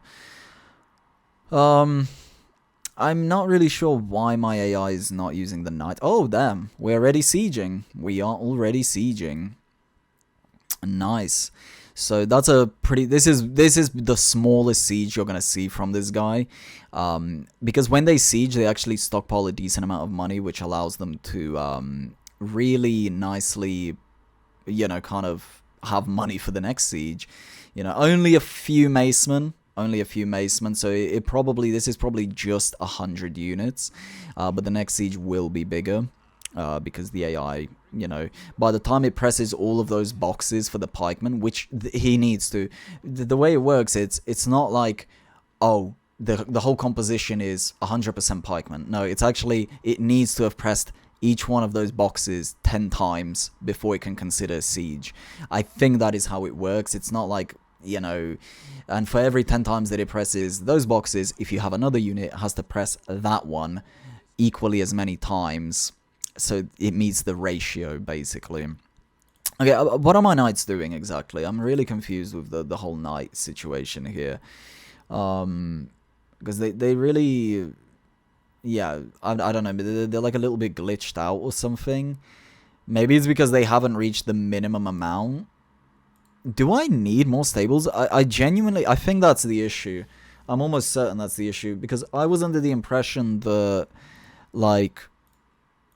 I'm not really sure why my AI is not using the knight. Oh damn, we're already sieging. We are already sieging. Nice. So that's a pretty. This is the smallest siege you're gonna see from this guy, because when they siege, they actually stockpile a decent amount of money, which allows them to really nicely, kind of have money for the next siege. Only a few macemen. Only a few macemen, so this is probably just 100 units, but the next siege will be bigger. Because the AI, by the time it presses all of those boxes for the pikeman, which he needs to, the way it works, it's not like, oh, the whole composition is 100% pikeman. No, it's actually, it needs to have pressed each one of those boxes 10 times before it can consider siege. I think that is how it works. It's not like, and for every 10 times that it presses those boxes, if you have another unit, it has to press that one equally as many times. So it meets the ratio, basically. Okay, what are my knights doing exactly? I'm really confused with the whole knight situation here. Because they really... Yeah, I don't know, but they're like a little bit glitched out or something. Maybe it's because they haven't reached the minimum amount. Do I need more stables? I genuinely... I think that's the issue. I'm almost certain that's the issue. Because I was under the impression that, like...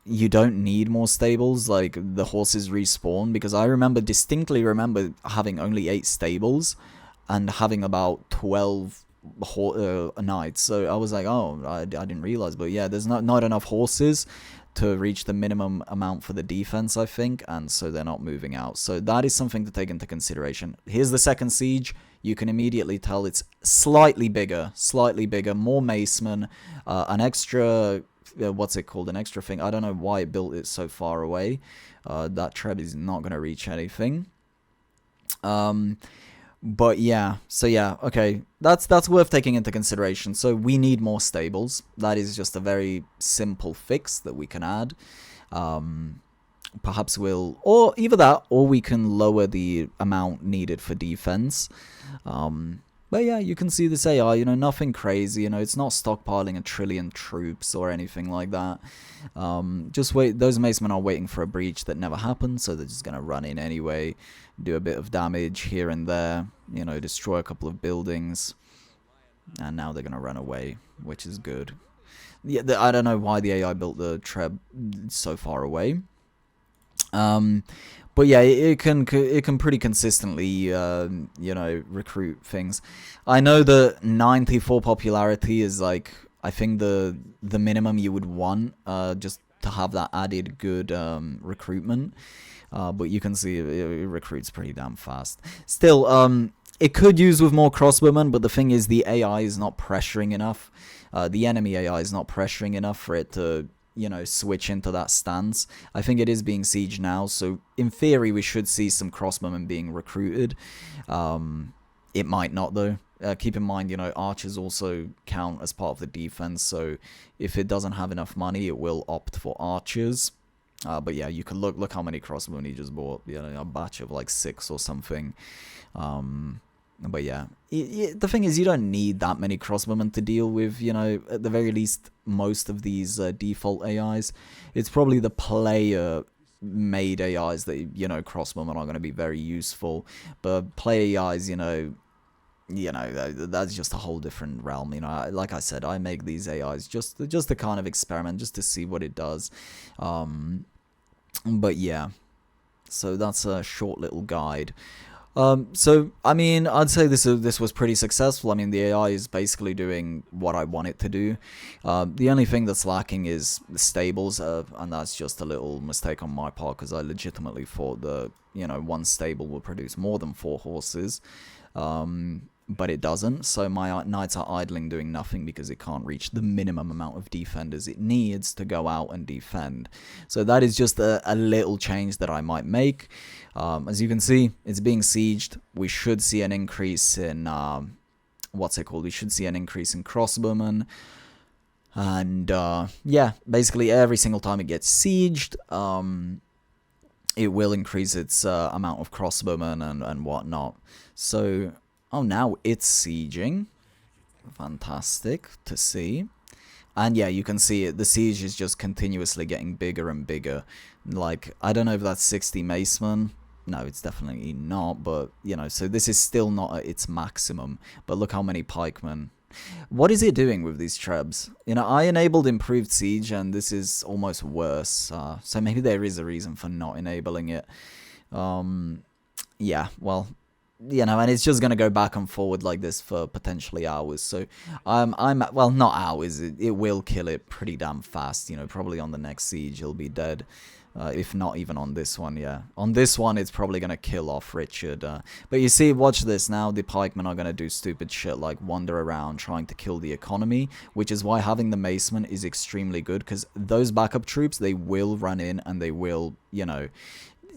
you don't need more stables, like the horses respawn, because I distinctly remember having only 8 stables and having about 12 knights. So I was like, oh, I didn't realize, but yeah, there's not enough horses to reach the minimum amount for the defense, I think, and so they're not moving out. So that is something to take into consideration. Here's the second siege. You can immediately tell it's slightly bigger, more macemen, an extra... what's it called? An extra thing. I don't know why it built it so far away. That treb is not going to reach anything. But yeah, so yeah, okay. That's worth taking into consideration. So we need more stables. That is just a very simple fix that we can add. Perhaps or either that, or we can lower the amount needed for defense. But yeah, you can see this AI, nothing crazy, it's not stockpiling 1 trillion troops or anything like that. Just wait, those macemen are waiting for a breach that never happened, so they're just going to run in anyway, do a bit of damage here and there, destroy a couple of buildings, and now they're going to run away, which is good. Yeah, I don't know why the AI built the treb so far away. But yeah, it can pretty consistently, recruit things. I know that 94 popularity is like, I think the minimum you would want, just to have that added good recruitment. But you can see it recruits pretty damn fast. Still, it could use with more crossbowmen, but the thing is, the AI is not pressuring enough. The enemy AI is not pressuring enough for it to, switch into that stance. I think it is being sieged now, so in theory we should see some crossbowmen being recruited. It might not, though. Keep in mind, archers also count as part of the defense, so if it doesn't have enough money, it will opt for archers. But yeah, you can look how many crossbowmen he just bought, a batch of like 6 or something. But yeah, the thing is, you don't need that many crossbowmen to deal with, at the very least, most of these default AIs. It's probably the player-made AIs that, crossbowmen are going to be very useful. But player AIs, that's just a whole different realm. Like I said, I make these AIs just to kind of experiment, just to see what it does. But yeah, so that's a short little guide. So, I mean, I'd say this was pretty successful. I mean, the AI is basically doing what I want it to do. The only thing that's lacking is the stables, and that's just a little mistake on my part, because I legitimately thought that, one stable will produce more than 4 horses. But it doesn't, so my knights are idling doing nothing because it can't reach the minimum amount of defenders it needs to go out and defend. So that is just a little change that I might make. As you can see, it's being sieged. We should see an increase in, we should see an increase in crossbowmen. And, yeah, basically every single time it gets sieged, it will increase its amount of crossbowmen and whatnot. So... oh, now it's sieging. Fantastic to see. And yeah, you can see it. The siege is just continuously getting bigger and bigger. Like, I don't know if that's 60 macemen. no, it's definitely not, but, you know, so this is still not at its maximum. But look how many pikemen. What is it doing with these trebs? You know, I enabled improved siege, and this is almost worse. So maybe there is a reason for not enabling it. Yeah, well, you know, and it's just gonna go back and forward like this for potentially hours. So well, not hours. It will kill it pretty damn fast. You know, probably on the next siege it'll be dead. If not even on this one, yeah. On this one, it's probably going to kill off Richard. But you see, watch this. Now the pikemen are going to do stupid shit like wander around trying to kill the economy, which is why having the macemen is extremely good, because those backup troops, they will run in and they will, you know,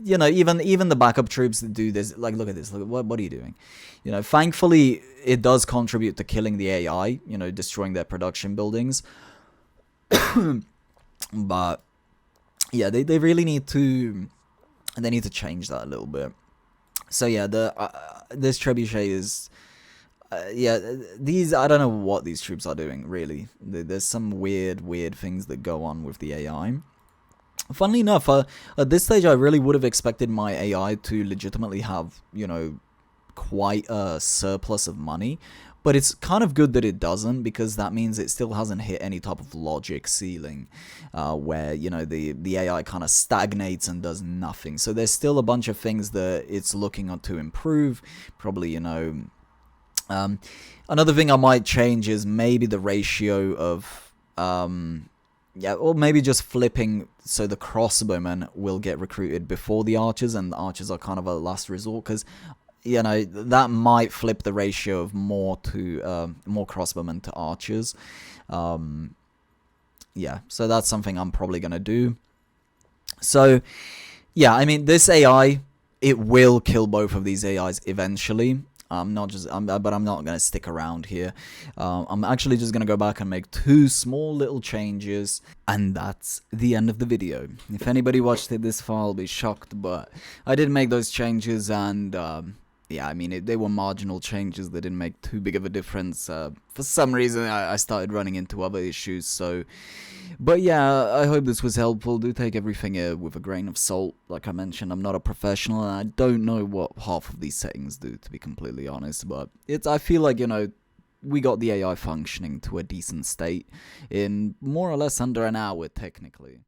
even the backup troops that do this, like, look at this. Look, what are you doing? You know, thankfully, it does contribute to killing the AI, you know, destroying their production buildings. But yeah, they really need to, change that a little bit. So yeah, this trebuchet is, yeah, these, I don't know what these troops are doing, really. There's some weird things that go on with the AI. Funnily enough, at this stage, I really would have expected my AI to legitimately have, you know, quite a surplus of money. But it's kind of good that it doesn't, because that means it still hasn't hit any type of logic ceiling where, you know, the AI kind of stagnates and does nothing. So there's still a bunch of things that it's looking to improve. Probably, you know, another thing I might change is maybe the ratio of, yeah, or maybe just flipping so the crossbowmen will get recruited before the archers, and the archers are kind of a last resort, because, you know, that might flip the ratio of more crossbowmen to archers. Yeah, so that's something I'm probably going to do. So, yeah, I mean, this AI, it will kill both of these AIs eventually. But I'm not going to stick around here. I'm actually just going to go back and make 2 small little changes, and that's the end of the video. If anybody watched it this far, I'll be shocked, but I did make those changes, and yeah, I mean, they were marginal changes. They didn't make too big of a difference. For some reason, I started running into other issues, so... But yeah, I hope this was helpful. Do take everything with a grain of salt. Like I mentioned, I'm not a professional, and I don't know what half of these settings do, to be completely honest. But I feel like, you know, we got the AI functioning to a decent state in more or less under an hour, technically.